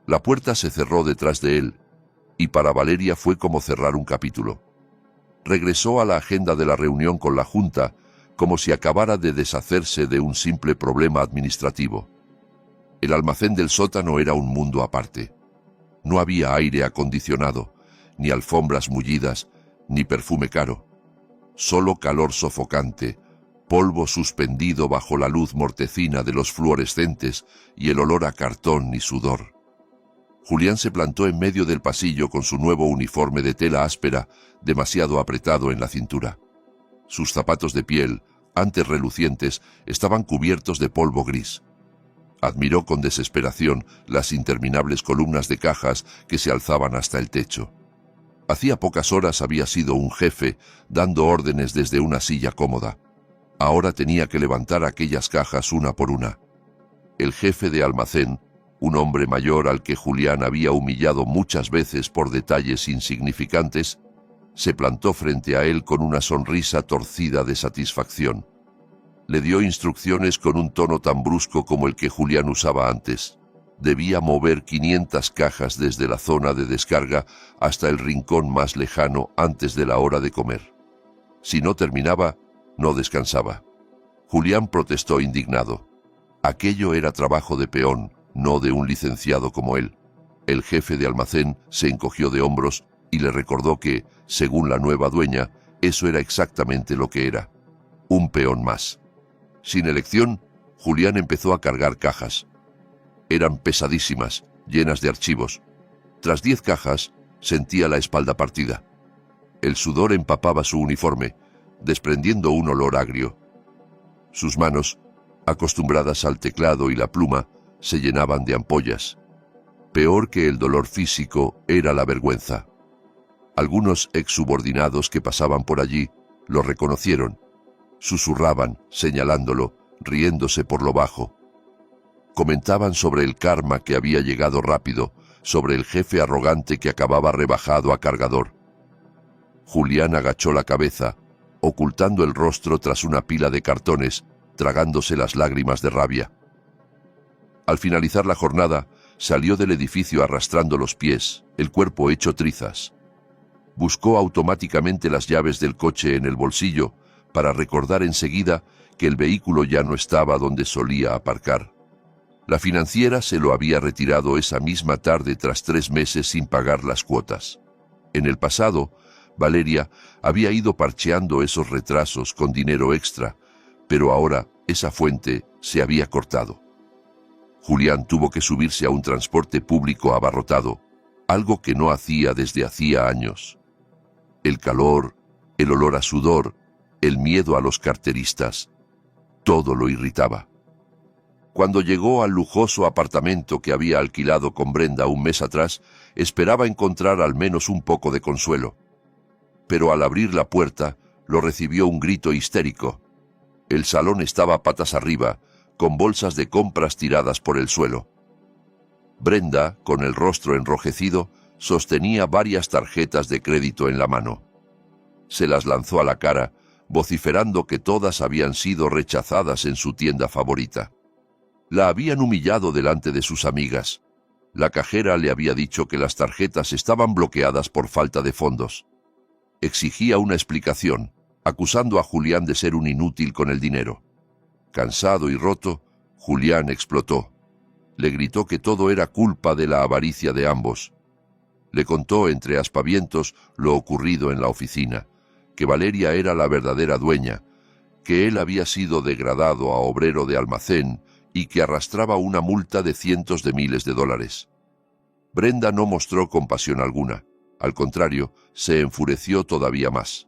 S1: La puerta se cerró detrás de él, y para Valeria fue como cerrar un capítulo. Regresó a la agenda de la reunión con la Junta, como si acabara de deshacerse de un simple problema administrativo. El almacén del sótano era un mundo aparte. No había aire acondicionado, ni alfombras mullidas, ni perfume caro. Solo calor sofocante, polvo suspendido bajo la luz mortecina de los fluorescentes y el olor a cartón y sudor. Julián se plantó en medio del pasillo con su nuevo uniforme de tela áspera, demasiado apretado en la cintura. Sus zapatos de piel, antes relucientes, estaban cubiertos de polvo gris. Admiró con desesperación las interminables columnas de cajas que se alzaban hasta el techo. Hacía pocas horas había sido un jefe, dando órdenes desde una silla cómoda. Ahora tenía que levantar aquellas cajas una por una. El jefe de almacén, un hombre mayor al que Julián había humillado muchas veces por detalles insignificantes, se plantó frente a él con una sonrisa torcida de satisfacción. Le dio instrucciones con un tono tan brusco como el que Julián usaba antes. Debía mover 500 cajas desde la zona de descarga hasta el rincón más lejano antes de la hora de comer. Si no terminaba, no descansaba. Julián protestó indignado. Aquello era trabajo de peón, no de un licenciado como él. El jefe de almacén se encogió de hombros y le recordó que, según la nueva dueña, eso era exactamente lo que era. Un peón más. Sin elección, Julián empezó a cargar cajas. Eran pesadísimas, llenas de archivos. Tras 10 cajas, sentía la espalda partida. El sudor empapaba su uniforme, desprendiendo un olor agrio. Sus manos, acostumbradas al teclado y la pluma, se llenaban de ampollas. Peor que el dolor físico era la vergüenza. Algunos exsubordinados que pasaban por allí lo reconocieron. Susurraban, señalándolo, riéndose por lo bajo. Comentaban sobre el karma que había llegado rápido, sobre el jefe arrogante que acababa rebajado a cargador. Julián agachó la cabeza, ocultando el rostro tras una pila de cartones, tragándose las lágrimas de rabia. Al finalizar la jornada, salió del edificio arrastrando los pies, el cuerpo hecho trizas. Buscó automáticamente las llaves del coche en el bolsillo para recordar enseguida que el vehículo ya no estaba donde solía aparcar. La financiera se lo había retirado esa misma tarde tras 3 meses sin pagar las cuotas. En el pasado, Valeria había ido parcheando esos retrasos con dinero extra, pero ahora esa fuente se había cortado. Julián tuvo que subirse a un transporte público abarrotado, algo que no hacía desde hacía años. El calor, el olor a sudor, el miedo a los carteristas, todo lo irritaba. Cuando llegó al lujoso apartamento que había alquilado con Brenda un mes atrás, esperaba encontrar al menos un poco de consuelo. Pero al abrir la puerta, lo recibió un grito histérico. El salón estaba patas arriba, con bolsas de compras tiradas por el suelo. Brenda, con el rostro enrojecido, sostenía varias tarjetas de crédito en la mano. Se las lanzó a la cara, vociferando que todas habían sido rechazadas en su tienda favorita. La habían humillado delante de sus amigas. La cajera le había dicho que las tarjetas estaban bloqueadas por falta de fondos. Exigía una explicación, acusando a Julián de ser un inútil con el dinero. Cansado y roto, Julián explotó. Le gritó que todo era culpa de la avaricia de ambos. Le contó entre aspavientos lo ocurrido en la oficina, que Valeria era la verdadera dueña, que él había sido degradado a obrero de almacén y que arrastraba una multa de cientos de miles de dólares. Brenda no mostró compasión alguna, al contrario, se enfureció todavía más.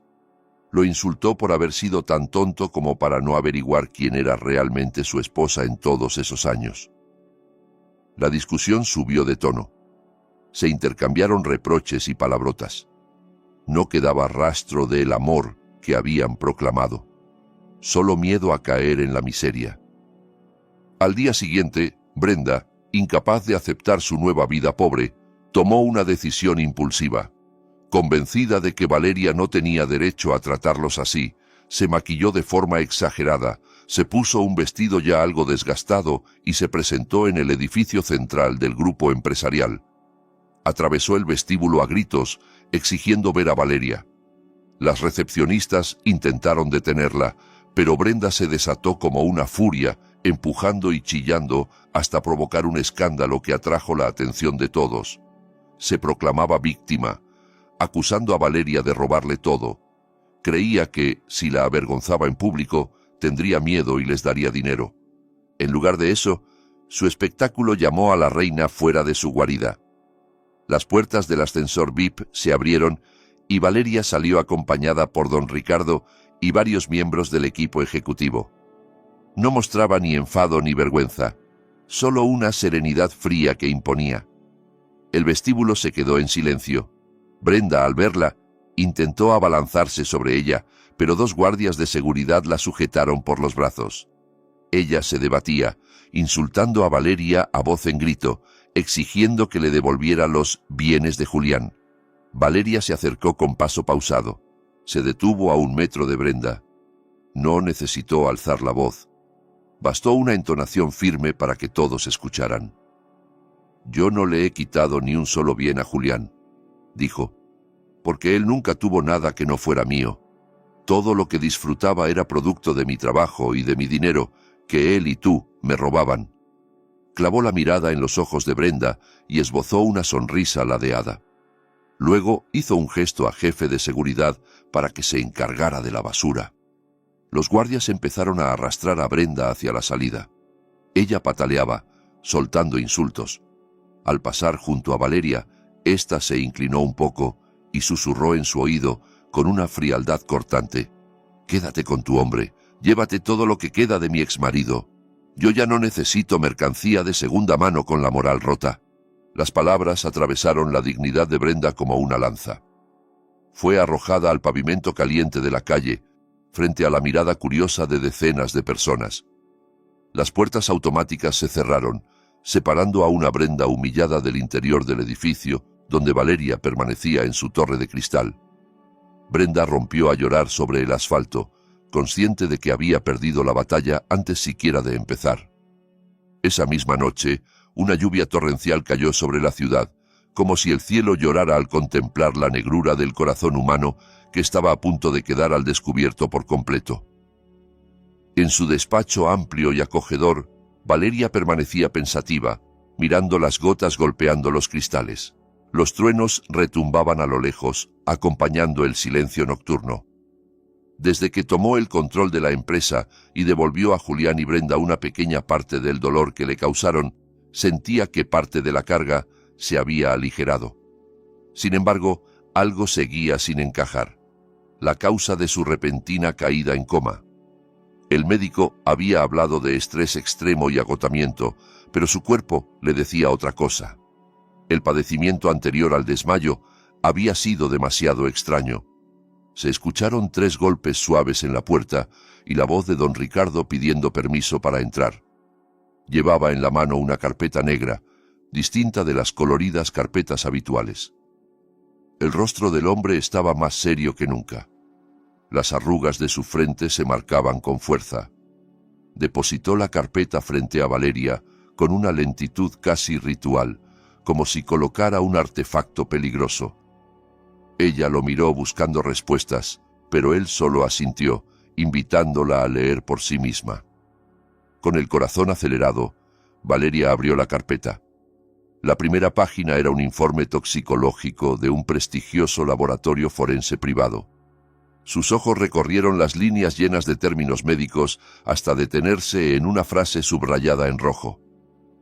S1: Lo insultó por haber sido tan tonto como para no averiguar quién era realmente su esposa en todos esos años. La discusión subió de tono. Se intercambiaron reproches y palabrotas. No quedaba rastro del amor que habían proclamado. Solo miedo a caer en la miseria. Al día siguiente, Brenda, incapaz de aceptar su nueva vida pobre, tomó una decisión impulsiva. Convencida de que Valeria no tenía derecho a tratarlos así, se maquilló de forma exagerada, se puso un vestido ya algo desgastado y se presentó en el edificio central del grupo empresarial. Atravesó el vestíbulo a gritos, exigiendo ver a Valeria. Las recepcionistas intentaron detenerla, pero Brenda se desató como una furia, empujando y chillando hasta provocar un escándalo que atrajo la atención de todos. Se proclamaba víctima, acusando a Valeria de robarle todo. Creía que, si la avergonzaba en público, tendría miedo y les daría dinero. En lugar de eso, su espectáculo llamó a la reina fuera de su guarida. Las puertas del ascensor VIP se abrieron y Valeria salió acompañada por don Ricardo y varios miembros del equipo ejecutivo. No mostraba ni enfado ni vergüenza, solo una serenidad fría que imponía. El vestíbulo se quedó en silencio. Brenda, al verla, intentó abalanzarse sobre ella, pero 2 guardias de seguridad la sujetaron por los brazos. Ella se debatía, insultando a Valeria a voz en grito, exigiendo que le devolviera los bienes de Julián. Valeria se acercó con paso pausado. Se detuvo a 1 metro de Brenda. No necesitó alzar la voz. Bastó una entonación firme para que todos escucharan. «Yo no le he quitado ni un solo bien a Julián», dijo, «porque él nunca tuvo nada que no fuera mío. Todo lo que disfrutaba era producto de mi trabajo y de mi dinero, que él y tú me robaban». Clavó la mirada en los ojos de Brenda y esbozó una sonrisa ladeada. Luego hizo un gesto a jefe de seguridad para que se encargara de la basura. Los guardias empezaron a arrastrar a Brenda hacia la salida. Ella pataleaba, soltando insultos. Al pasar junto a Valeria, ésta se inclinó un poco y susurró en su oído con una frialdad cortante: «Quédate con tu hombre, llévate todo lo que queda de mi exmarido. Yo ya no necesito mercancía de segunda mano con la moral rota». Las palabras atravesaron la dignidad de Brenda como una lanza. Fue arrojada al pavimento caliente de la calle, frente a la mirada curiosa de decenas de personas. Las puertas automáticas se cerraron, separando a una Brenda humillada del interior del edificio, donde Valeria permanecía en su torre de cristal. Brenda rompió a llorar sobre el asfalto, consciente de que había perdido la batalla antes siquiera de empezar. Esa misma noche, una lluvia torrencial cayó sobre la ciudad, como si el cielo llorara al contemplar la negrura del corazón humano que estaba a punto de quedar al descubierto por completo. En su despacho amplio y acogedor, Valeria permanecía pensativa, mirando las gotas golpeando los cristales. Los truenos retumbaban a lo lejos, acompañando el silencio nocturno. Desde que tomó el control de la empresa y devolvió a Julián y Brenda una pequeña parte del dolor que le causaron, sentía que parte de la carga se había aligerado. Sin embargo, algo seguía sin encajar: la causa de su repentina caída en coma. El médico había hablado de estrés extremo y agotamiento, pero su cuerpo le decía otra cosa. El padecimiento anterior al desmayo había sido demasiado extraño. Se escucharon 3 golpes suaves en la puerta y la voz de don Ricardo pidiendo permiso para entrar. Llevaba en la mano una carpeta negra, distinta de las coloridas carpetas habituales. El rostro del hombre estaba más serio que nunca. Las arrugas de su frente se marcaban con fuerza. Depositó la carpeta frente a Valeria con una lentitud casi ritual, como si colocara un artefacto peligroso. Ella lo miró buscando respuestas, pero él solo asintió, invitándola a leer por sí misma. Con el corazón acelerado, Valeria abrió la carpeta. La primera página era un informe toxicológico de un prestigioso laboratorio forense privado. Sus ojos recorrieron las líneas llenas de términos médicos hasta detenerse en una frase subrayada en rojo.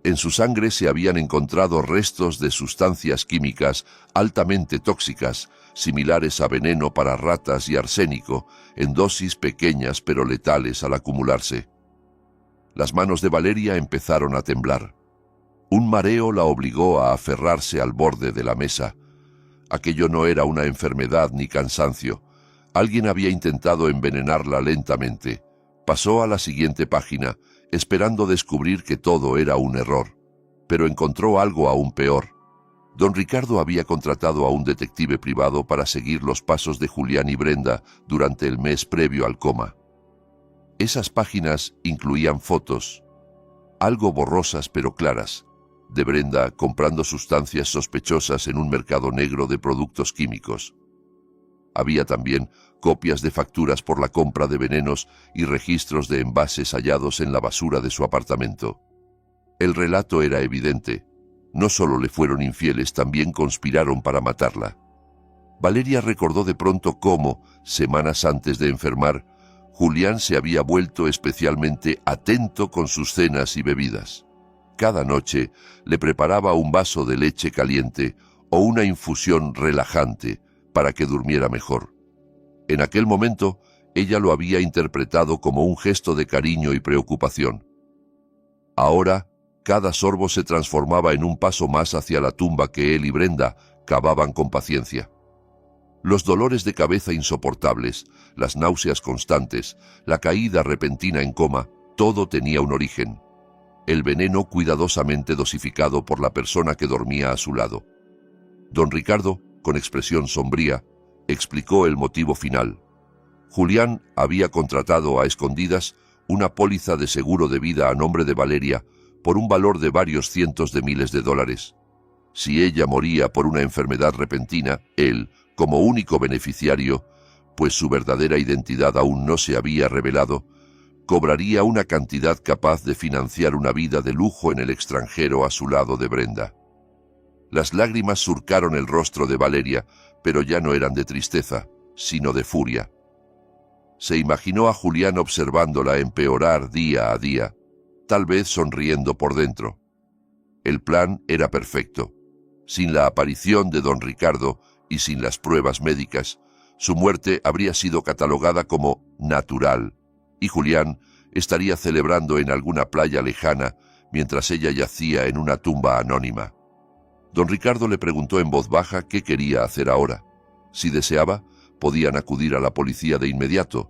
S1: En su sangre se habían encontrado restos de sustancias químicas altamente tóxicas, similares a veneno para ratas y arsénico, en dosis pequeñas pero letales al acumularse. Las manos de Valeria empezaron a temblar. Un mareo la obligó a aferrarse al borde de la mesa. Aquello no era una enfermedad ni cansancio. Alguien había intentado envenenarla lentamente. Pasó a la siguiente página, esperando descubrir que todo era un error. Pero encontró algo aún peor. Don Ricardo había contratado a un detective privado para seguir los pasos de Julián y Brenda durante el mes previo al coma. Esas páginas incluían fotos, algo borrosas pero claras, de Brenda comprando sustancias sospechosas en un mercado negro de productos químicos. Había también copias de facturas por la compra de venenos y registros de envases hallados en la basura de su apartamento. El relato era evidente. No solo le fueron infieles, también conspiraron para matarla. Valeria recordó de pronto cómo, semanas antes de enfermar, Julián se había vuelto especialmente atento con sus cenas y bebidas. Cada noche le preparaba un vaso de leche caliente o una infusión relajante para que durmiera mejor. En aquel momento, ella lo había interpretado como un gesto de cariño y preocupación. Ahora, cada sorbo se transformaba en un paso más hacia la tumba que él y Brenda cavaban con paciencia. Los dolores de cabeza insoportables, las náuseas constantes, la caída repentina en coma, todo tenía un origen: el veneno cuidadosamente dosificado por la persona que dormía a su lado. Don Ricardo, con expresión sombría, explicó el motivo final. Julián había contratado a escondidas una póliza de seguro de vida a nombre de Valeria por un valor de varios cientos de miles de dólares. Si ella moría por una enfermedad repentina, él, como único beneficiario, pues su verdadera identidad aún no se había revelado, cobraría una cantidad capaz de financiar una vida de lujo en el extranjero a su lado de Brenda. Las lágrimas surcaron el rostro de Valeria, pero ya no eran de tristeza, sino de furia. Se imaginó a Julián observándola empeorar día a día, tal vez sonriendo por dentro. El plan era perfecto. Sin la aparición de don Ricardo y sin las pruebas médicas, su muerte habría sido catalogada como natural, y Julián estaría celebrando en alguna playa lejana mientras ella yacía en una tumba anónima. Don Ricardo le preguntó en voz baja qué quería hacer ahora. Si deseaba, podían acudir a la policía de inmediato.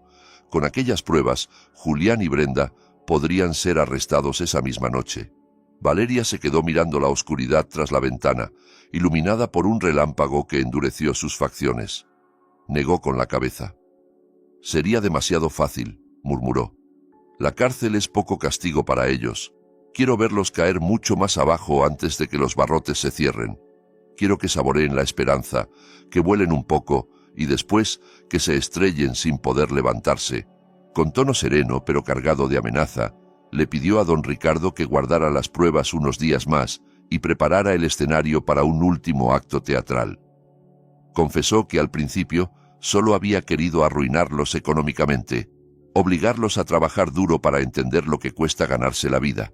S1: Con aquellas pruebas, Julián y Brenda podrían ser arrestados esa misma noche. Valeria se quedó mirando la oscuridad tras la ventana, iluminada por un relámpago que endureció sus facciones. Negó con la cabeza. «Sería demasiado fácil», murmuró. «La cárcel es poco castigo para ellos. Quiero verlos caer mucho más abajo antes de que los barrotes se cierren. quiero que saboreen la esperanza, que vuelen un poco y después que se estrellen sin poder levantarse. Con tono sereno pero cargado de amenaza, le pidió a don Ricardo que guardara las pruebas unos días más y preparara el escenario para un último acto teatral. Confesó que al principio solo había querido arruinarlos económicamente, obligarlos a trabajar duro para entender lo que cuesta ganarse la vida.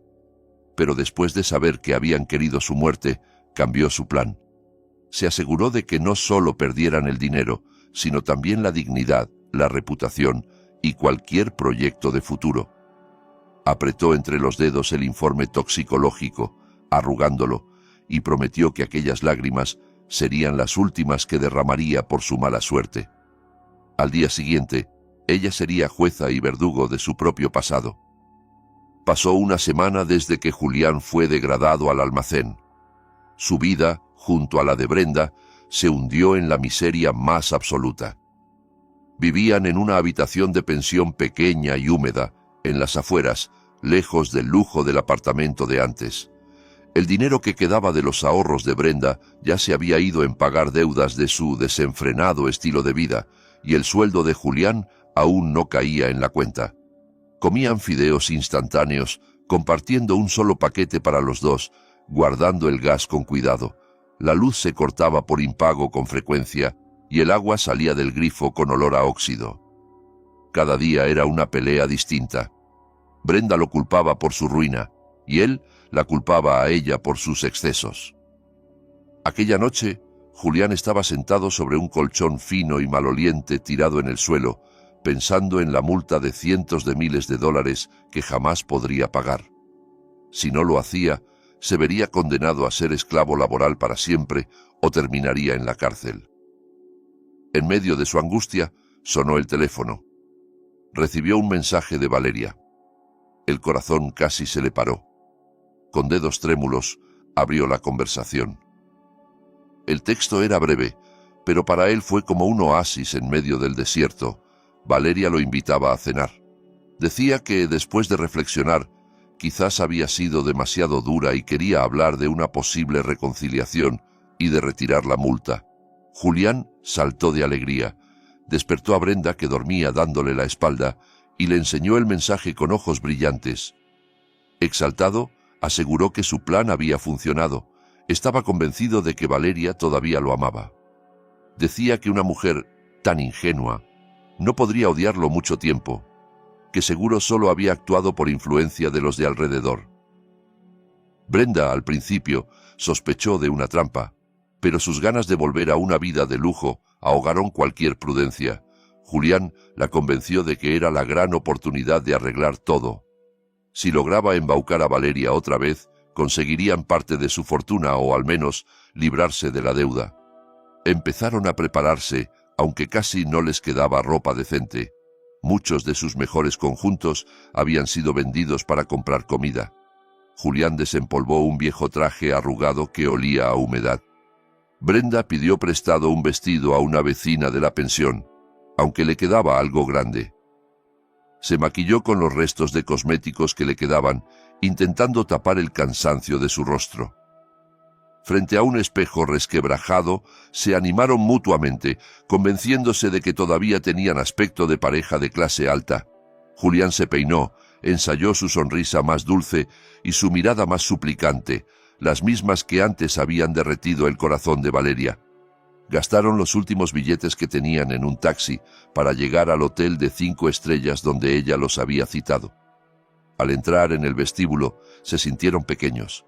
S1: Pero después de saber que habían querido su muerte, cambió su plan. Se aseguró de que no solo perdieran el dinero, sino también la dignidad, la reputación y cualquier proyecto de futuro. Apretó entre los dedos el informe toxicológico, arrugándolo, y prometió que aquellas lágrimas serían las últimas que derramaría por su mala suerte. Al día siguiente, ella sería jueza y verdugo de su propio pasado. Pasó una semana desde que Julián fue degradado al almacén. Su vida, junto a la de Brenda, se hundió en la miseria más absoluta. Vivían en una habitación de pensión pequeña y húmeda, en las afueras, lejos del lujo del apartamento de antes. El dinero que quedaba de los ahorros de Brenda ya se había ido en pagar deudas de su desenfrenado estilo de vida, y el sueldo de Julián aún no caía en la cuenta. Comían fideos instantáneos, compartiendo un solo paquete para los dos, guardando el gas con cuidado. La luz se cortaba por impago con frecuencia, y el agua salía del grifo con olor a óxido. Cada día era una pelea distinta. Brenda lo culpaba por su ruina, y él la culpaba a ella por sus excesos. Aquella noche, Julián estaba sentado sobre un colchón fino y maloliente tirado en el suelo, pensando en la multa de cientos de miles de dólares que jamás podría pagar. Si no lo hacía, se vería condenado a ser esclavo laboral para siempre o terminaría en la cárcel. En medio de su angustia, sonó el teléfono. Recibió un mensaje de Valeria. El corazón casi se le paró. Con dedos trémulos, abrió la conversación. El texto era breve, pero para él fue como un oasis en medio del desierto. Valeria lo invitaba a cenar. Decía que, después de reflexionar, quizás había sido demasiado dura y quería hablar de una posible reconciliación y de retirar la multa. Julián saltó de alegría. Despertó a Brenda, que dormía dándole la espalda, y le enseñó el mensaje con ojos brillantes. Exaltado, aseguró que su plan había funcionado. Estaba convencido de que Valeria todavía lo amaba. Decía que una mujer tan ingenua no podría odiarlo mucho tiempo, que seguro solo había actuado por influencia de los de alrededor. Brenda, al principio, sospechó de una trampa, pero sus ganas de volver a una vida de lujo ahogaron cualquier prudencia. Julián la convenció de que era la gran oportunidad de arreglar todo. Si lograba embaucar a Valeria otra vez, conseguirían parte de su fortuna o al menos librarse de la deuda. Empezaron a prepararse, aunque casi no les quedaba ropa decente. Muchos de sus mejores conjuntos habían sido vendidos para comprar comida. Julián desempolvó un viejo traje arrugado que olía a humedad. Brenda pidió prestado un vestido a una vecina de la pensión, aunque le quedaba algo grande. Se maquilló con los restos de cosméticos que le quedaban, intentando tapar el cansancio de su rostro. Frente a un espejo resquebrajado, se animaron mutuamente, convenciéndose de que todavía tenían aspecto de pareja de clase alta. Julián se peinó, ensayó su sonrisa más dulce y su mirada más suplicante, las mismas que antes habían derretido el corazón de Valeria. Gastaron los últimos billetes que tenían en un taxi para llegar al hotel de 5 estrellas donde ella los había citado. Al entrar en el vestíbulo, se sintieron pequeños.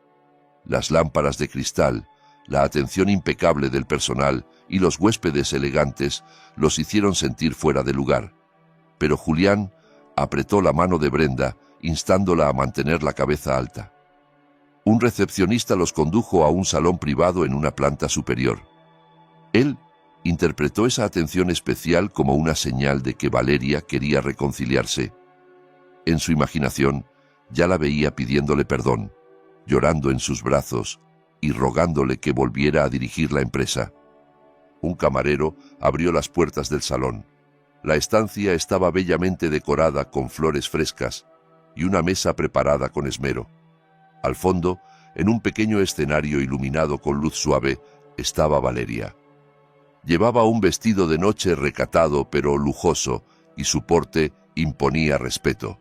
S1: Las lámparas de cristal, la atención impecable del personal y los huéspedes elegantes los hicieron sentir fuera de lugar. Pero Julián apretó la mano de Brenda, instándola a mantener la cabeza alta. Un recepcionista los condujo a un salón privado en una planta superior. Él interpretó esa atención especial como una señal de que Valeria quería reconciliarse. En su imaginación ya la veía pidiéndole perdón, llorando en sus brazos y rogándole que volviera a dirigir la empresa. Un camarero abrió las puertas del salón. La estancia estaba bellamente decorada con flores frescas y una mesa preparada con esmero. Al fondo, en un pequeño escenario iluminado con luz suave, estaba Valeria. Llevaba un vestido de noche recatado pero lujoso, y su porte imponía respeto.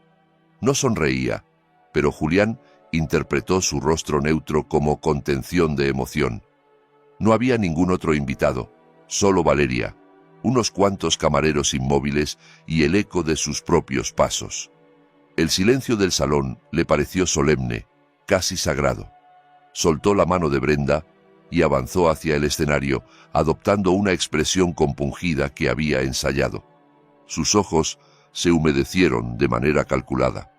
S1: No sonreía, pero Julián interpretó su rostro neutro como contención de emoción. No había ningún otro invitado, solo Valeria, unos cuantos camareros inmóviles y el eco de sus propios pasos. El silencio del salón le pareció solemne, casi sagrado. Soltó la mano de Brenda y avanzó hacia el escenario, adoptando una expresión compungida que había ensayado. Sus ojos se humedecieron de manera calculada.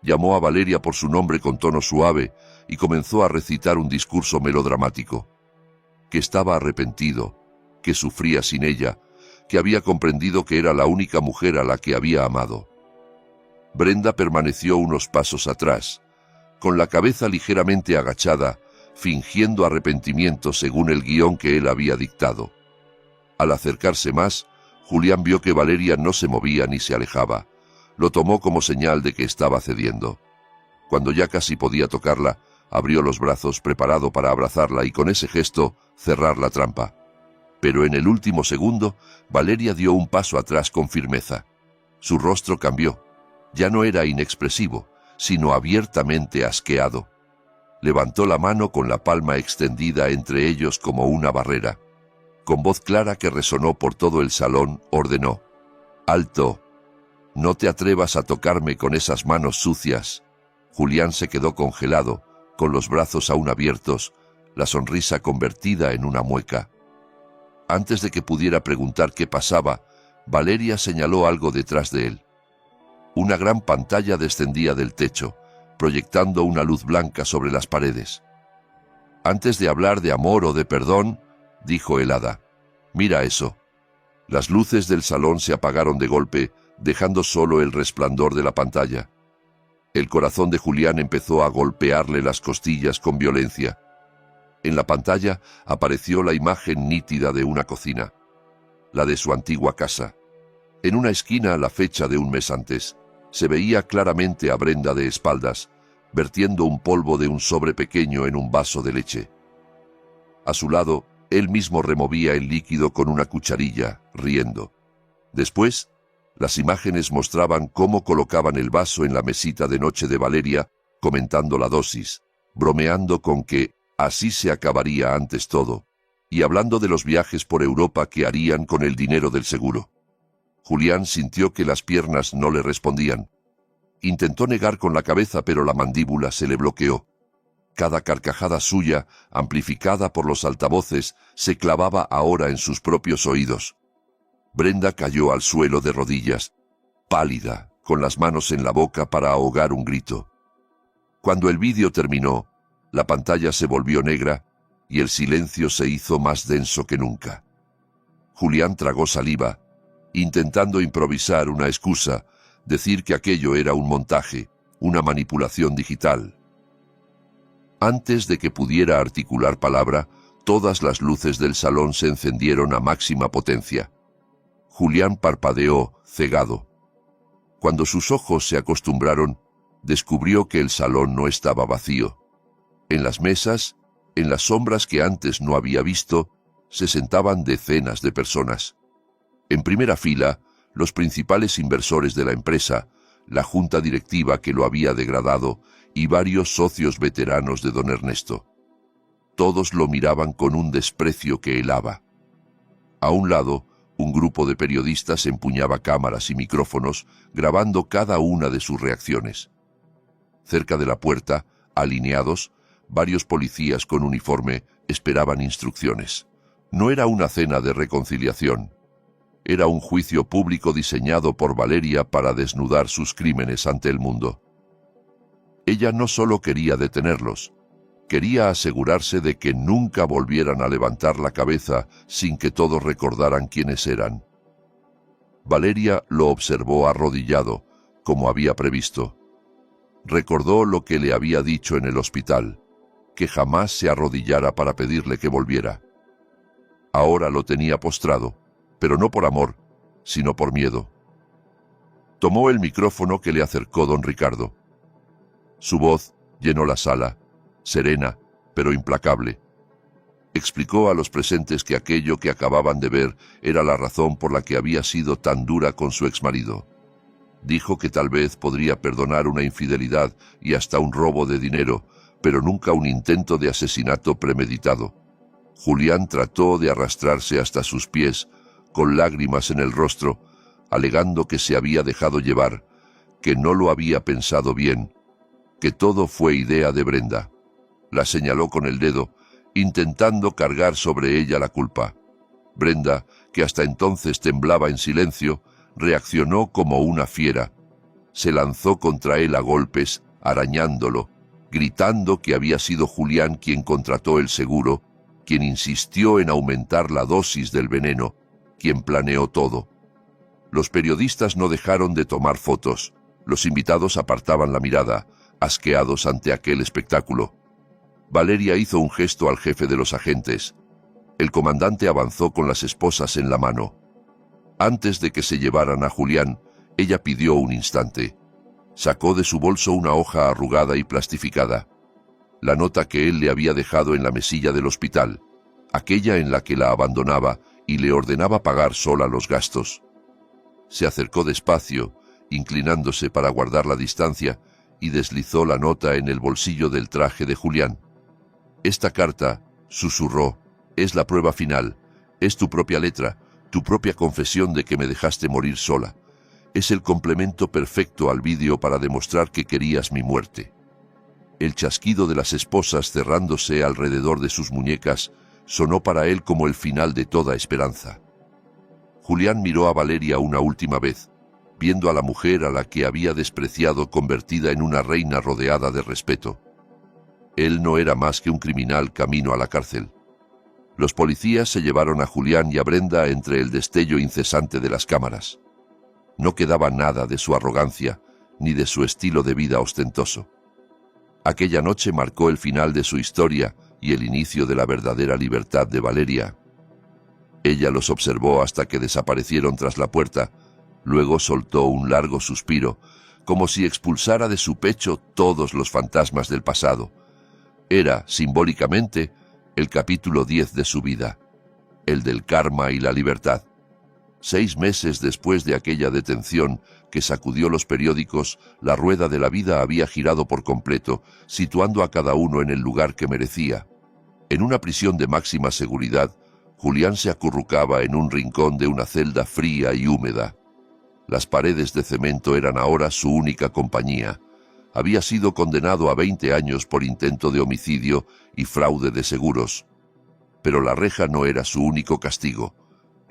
S1: Llamó a Valeria por su nombre con tono suave y comenzó a recitar un discurso melodramático. Que estaba arrepentido, que sufría sin ella, que había comprendido que era la única mujer a la que había amado. Brenda permaneció unos pasos atrás, con la cabeza ligeramente agachada, fingiendo arrepentimiento según el guión que él había dictado. Al acercarse más, Julián vio que Valeria no se movía ni se alejaba. Lo tomó como señal de que estaba cediendo. Cuando ya casi podía tocarla, abrió los brazos preparado para abrazarla y con ese gesto cerrar la trampa. Pero en el último segundo, Valeria dio un paso atrás con firmeza. Su rostro cambió. Ya no era inexpresivo, sino abiertamente asqueado. Levantó la mano con la palma extendida entre ellos como una barrera. Con voz clara que resonó por todo el salón, ordenó: «¡Alto! No te atrevas a tocarme con esas manos sucias». Julián se quedó congelado, con los brazos aún abiertos, la sonrisa convertida en una mueca. Antes de que pudiera preguntar qué pasaba, Valeria señaló algo detrás de él. Una gran pantalla descendía del techo, proyectando una luz blanca sobre las paredes. «Antes de hablar de amor o de perdón», dijo el hada, «mira eso». Las luces del salón se apagaron de golpe, dejando solo el resplandor de la pantalla. El corazón de Julián empezó a golpearle las costillas con violencia. En la pantalla apareció la imagen nítida de una cocina, la de su antigua casa. En una esquina, la fecha de un mes antes, se veía claramente a Brenda de espaldas, vertiendo un polvo de un sobre pequeño en un vaso de leche. A su lado, él mismo removía el líquido con una cucharilla, riendo. Después, las imágenes mostraban cómo colocaban el vaso en la mesita de noche de Valeria, comentando la dosis, bromeando con que así se acabaría antes todo, y hablando de los viajes por Europa que harían con el dinero del seguro. Julián sintió que las piernas no le respondían. Intentó negar con la cabeza, pero la mandíbula se le bloqueó. Cada carcajada suya, amplificada por los altavoces, se clavaba ahora en sus propios oídos. Brenda cayó al suelo de rodillas, pálida, con las manos en la boca para ahogar un grito. Cuando el vídeo terminó, la pantalla se volvió negra y el silencio se hizo más denso que nunca. Julián tragó saliva, intentando improvisar una excusa, decir que aquello era un montaje, una manipulación digital. Antes de que pudiera articular palabra, todas las luces del salón se encendieron a máxima potencia. Julián parpadeó, cegado. Cuando sus ojos se acostumbraron, descubrió que el salón no estaba vacío. En las mesas, en las sombras que antes no había visto, se sentaban decenas de personas. En primera fila, los principales inversores de la empresa, la junta directiva que lo había degradado y varios socios veteranos de don Ernesto. Todos lo miraban con un desprecio que helaba. A un lado, un grupo de periodistas empuñaba cámaras y micrófonos, grabando cada una de sus reacciones. Cerca de la puerta, alineados, varios policías con uniforme esperaban instrucciones. No era una cena de reconciliación. Era un juicio público diseñado por Valeria para desnudar sus crímenes ante el mundo. Ella no solo quería detenerlos, quería asegurarse de que nunca volvieran a levantar la cabeza sin que todos recordaran quiénes eran. Valeria lo observó arrodillado, como había previsto. Recordó lo que le había dicho en el hospital, que jamás se arrodillara para pedirle que volviera. Ahora lo tenía postrado, pero no por amor, sino por miedo. Tomó el micrófono que le acercó don Ricardo. Su voz llenó la sala, serena, pero implacable. Explicó a los presentes que aquello que acababan de ver era la razón por la que había sido tan dura con su exmarido. Dijo que tal vez podría perdonar una infidelidad y hasta un robo de dinero, pero nunca un intento de asesinato premeditado. Julián trató de arrastrarse hasta sus pies, con lágrimas en el rostro, alegando que se había dejado llevar, que no lo había pensado bien, que todo fue idea de Brenda. La señaló con el dedo, intentando cargar sobre ella la culpa. Brenda, que hasta entonces temblaba en silencio, reaccionó como una fiera. Se lanzó contra él a golpes, arañándolo, gritando que había sido Julián quien contrató el seguro, quien insistió en aumentar la dosis del veneno, quien planeó todo. Los periodistas no dejaron de tomar fotos. Los invitados apartaban la mirada, asqueados ante aquel espectáculo. Valeria hizo un gesto al jefe de los agentes. El comandante avanzó con las esposas en la mano. Antes de que se llevaran a Julián, ella pidió un instante. Sacó de su bolso una hoja arrugada y plastificada. La nota que él le había dejado en la mesilla del hospital, aquella en la que la abandonaba y le ordenaba pagar sola los gastos. Se acercó despacio, inclinándose para guardar la distancia, y deslizó la nota en el bolsillo del traje de Julián. «Esta carta», susurró, «es la prueba final, es tu propia letra, tu propia confesión de que me dejaste morir sola. Es el complemento perfecto al vídeo para demostrar que querías mi muerte». El chasquido de las esposas cerrándose alrededor de sus muñecas sonó para él como el final de toda esperanza. Julián miró a Valeria una última vez, viendo a la mujer a la que había despreciado convertida en una reina rodeada de respeto. Él no era más que un criminal camino a la cárcel. Los policías se llevaron a Julián y a Brenda entre el destello incesante de las cámaras. No quedaba nada de su arrogancia, ni de su estilo de vida ostentoso. Aquella noche marcó el final de su historia y el inicio de la verdadera libertad de Valeria. Ella los observó hasta que desaparecieron tras la puerta. Luego soltó un largo suspiro, como si expulsara de su pecho todos los fantasmas del pasado. Era, simbólicamente, el capítulo 10 de su vida, el del karma y la libertad. 6 meses después de aquella detención que sacudió los periódicos, la rueda de la vida había girado por completo, situando a cada uno en el lugar que merecía. En una prisión de máxima seguridad, Julián se acurrucaba en un rincón de una celda fría y húmeda. Las paredes de cemento eran ahora su única compañía. Había sido condenado a 20 años por intento de homicidio y fraude de seguros. Pero la reja no era su único castigo.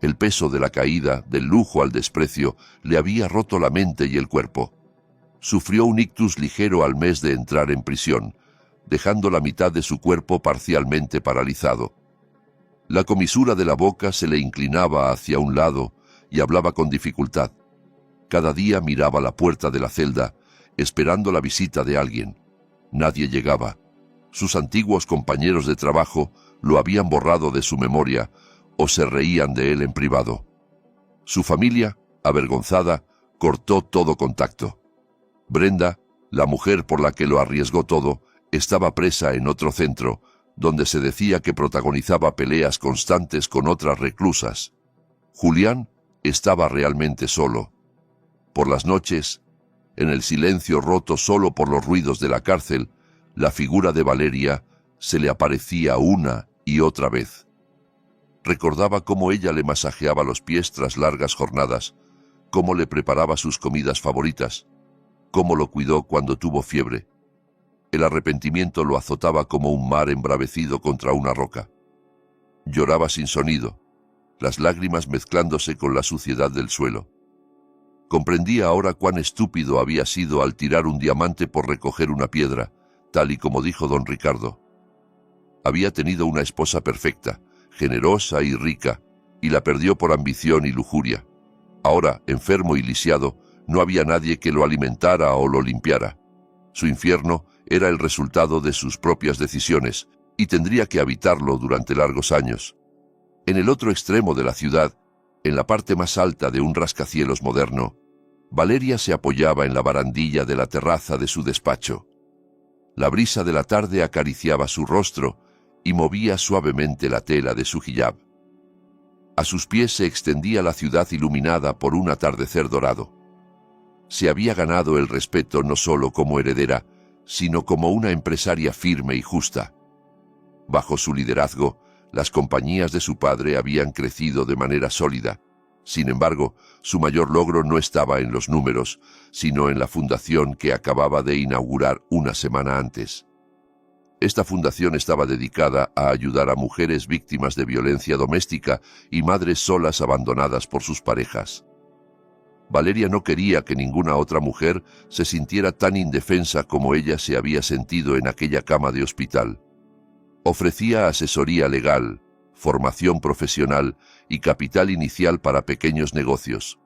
S1: El peso de la caída, del lujo al desprecio, le había roto la mente y el cuerpo. Sufrió un ictus ligero al mes de entrar en prisión, dejando la mitad de su cuerpo parcialmente paralizado. La comisura de la boca se le inclinaba hacia un lado y hablaba con dificultad. Cada día miraba la puerta de la celda, esperando la visita de alguien. Nadie llegaba. Sus antiguos compañeros de trabajo lo habían borrado de su memoria o se reían de él en privado. Su familia, avergonzada, cortó todo contacto. Brenda, la mujer por la que lo arriesgó todo, estaba presa en otro centro, donde se decía que protagonizaba peleas constantes con otras reclusas. Julián estaba realmente solo. Por las noches, en el silencio roto solo por los ruidos de la cárcel, la figura de Valeria se le aparecía una y otra vez. Recordaba cómo ella le masajeaba los pies tras largas jornadas, cómo le preparaba sus comidas favoritas, cómo lo cuidó cuando tuvo fiebre. El arrepentimiento lo azotaba como un mar embravecido contra una roca. Lloraba sin sonido, las lágrimas mezclándose con la suciedad del suelo. Comprendía ahora cuán estúpido había sido al tirar un diamante por recoger una piedra, tal y como dijo don Ricardo. Había tenido una esposa perfecta, generosa y rica, y la perdió por ambición y lujuria. Ahora, enfermo y lisiado, no había nadie que lo alimentara o lo limpiara. Su infierno era el resultado de sus propias decisiones, y tendría que habitarlo durante largos años. En el otro extremo de la ciudad, en la parte más alta de un rascacielos moderno, Valeria se apoyaba en la barandilla de la terraza de su despacho. La brisa de la tarde acariciaba su rostro y movía suavemente la tela de su hijab. A sus pies se extendía la ciudad iluminada por un atardecer dorado. Se había ganado el respeto no solo como heredera, sino como una empresaria firme y justa. Bajo su liderazgo, las compañías de su padre habían crecido de manera sólida. Sin embargo, su mayor logro no estaba en los números, sino en la fundación que acababa de inaugurar una semana antes. Esta fundación estaba dedicada a ayudar a mujeres víctimas de violencia doméstica y madres solas abandonadas por sus parejas. Valeria no quería que ninguna otra mujer se sintiera tan indefensa como ella se había sentido en aquella cama de hospital. Ofrecía asesoría legal, formación profesional y capital inicial para pequeños negocios.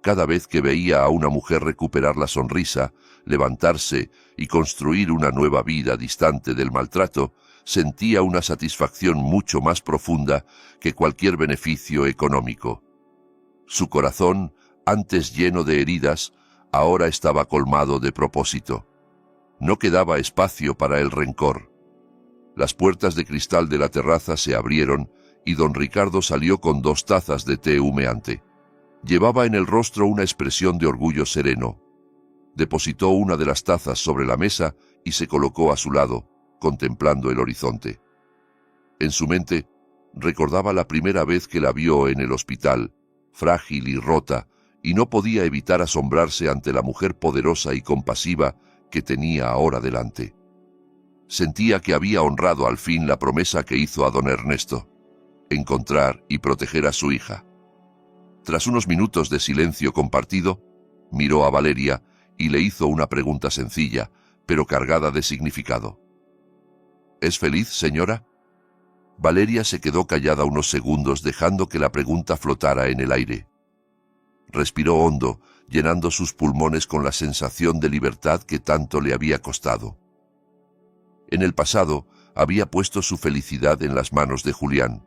S1: Cada vez que veía a una mujer recuperar la sonrisa, levantarse y construir una nueva vida distante del maltrato, sentía una satisfacción mucho más profunda que cualquier beneficio económico. Su corazón, antes lleno de heridas, ahora estaba colmado de propósito. No quedaba espacio para el rencor. Las puertas de cristal de la terraza se abrieron y don Ricardo salió con 2 tazas de té humeante. Llevaba en el rostro una expresión de orgullo sereno. Depositó una de las tazas sobre la mesa y se colocó a su lado, contemplando el horizonte. En su mente, recordaba la primera vez que la vio en el hospital, frágil y rota, y no podía evitar asombrarse ante la mujer poderosa y compasiva que tenía ahora delante. Sentía que había honrado al fin la promesa que hizo a don Ernesto: encontrar y proteger a su hija. Tras unos minutos de silencio compartido, miró a Valeria y le hizo una pregunta sencilla, pero cargada de significado. ¿Es feliz, señora? Valeria se quedó callada unos segundos, dejando que la pregunta flotara en el aire. Respiró hondo, llenando sus pulmones con la sensación de libertad que tanto le había costado. En el pasado, había puesto su felicidad en las manos de Julián.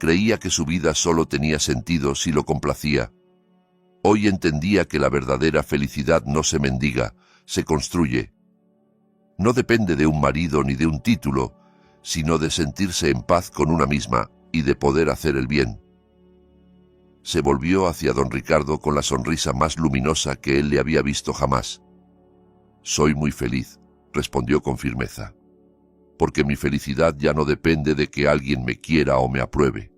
S1: Creía que su vida solo tenía sentido si lo complacía. Hoy entendía que la verdadera felicidad no se mendiga, se construye. No depende de un marido ni de un título, sino de sentirse en paz con una misma y de poder hacer el bien. Se volvió hacia don Ricardo con la sonrisa más luminosa que él le había visto jamás. «Soy muy feliz», respondió con firmeza, «porque mi felicidad ya no depende de que alguien me quiera o me apruebe.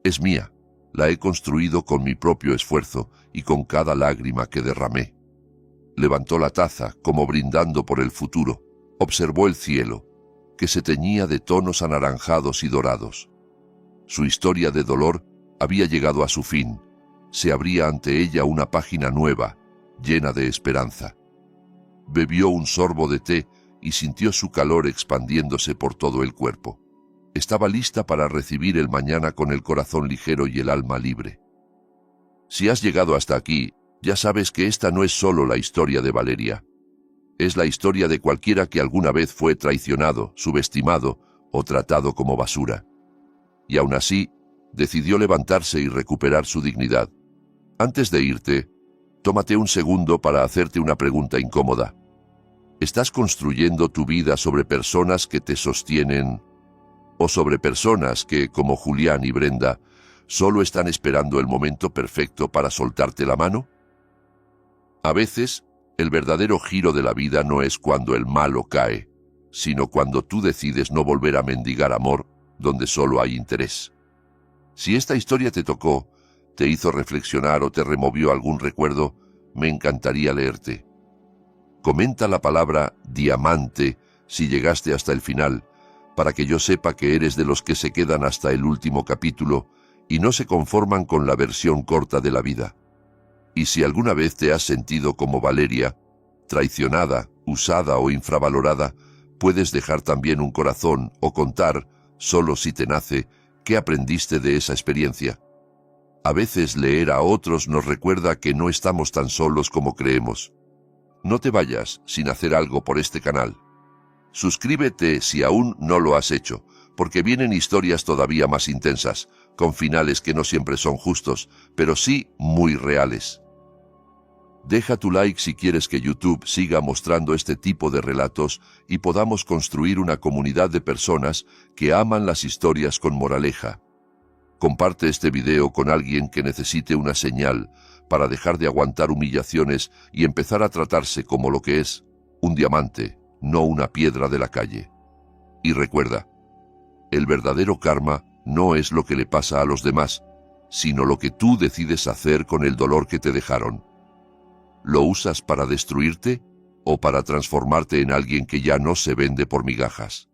S1: Es mía, la he construido con mi propio esfuerzo y con cada lágrima que derramé». Levantó la taza, como brindando por el futuro. Observó el cielo, que se teñía de tonos anaranjados y dorados. Su historia de dolor había llegado a su fin. Se abría ante ella una página nueva, llena de esperanza. Bebió un sorbo de té y sintió su calor expandiéndose por todo el cuerpo. Estaba lista para recibir el mañana con el corazón ligero y el alma libre. Si has llegado hasta aquí, ya sabes que esta no es solo la historia de Valeria. Es la historia de cualquiera que alguna vez fue traicionado, subestimado o tratado como basura. Y aún así, decidió levantarse y recuperar su dignidad. Antes de irte, tómate un segundo para hacerte una pregunta incómoda. ¿Estás construyendo tu vida sobre personas que te sostienen o sobre personas que, como Julián y Brenda, solo están esperando el momento perfecto para soltarte la mano? A veces, el verdadero giro de la vida no es cuando el malo cae, sino cuando tú decides no volver a mendigar amor donde solo hay interés. Si esta historia te tocó, te hizo reflexionar o te removió algún recuerdo, me encantaría leerte. Comenta la palabra diamante si llegaste hasta el final, para que yo sepa que eres de los que se quedan hasta el último capítulo y no se conforman con la versión corta de la vida. Y si alguna vez te has sentido como Valeria, traicionada, usada o infravalorada, puedes dejar también un corazón o contar, solo si te nace, qué aprendiste de esa experiencia. A veces leer a otros nos recuerda que no estamos tan solos como creemos. No te vayas sin hacer algo por este canal. Suscríbete si aún no lo has hecho, porque vienen historias todavía más intensas, con finales que no siempre son justos, pero sí muy reales. Deja tu like si quieres que YouTube siga mostrando este tipo de relatos y podamos construir una comunidad de personas que aman las historias con moraleja. Comparte este video con alguien que necesite una señal para dejar de aguantar humillaciones y empezar a tratarse como lo que es, un diamante, no una piedra de la calle. Y recuerda, el verdadero karma no es lo que le pasa a los demás, sino lo que tú decides hacer con el dolor que te dejaron. ¿Lo usas para destruirte o para transformarte en alguien que ya no se vende por migajas?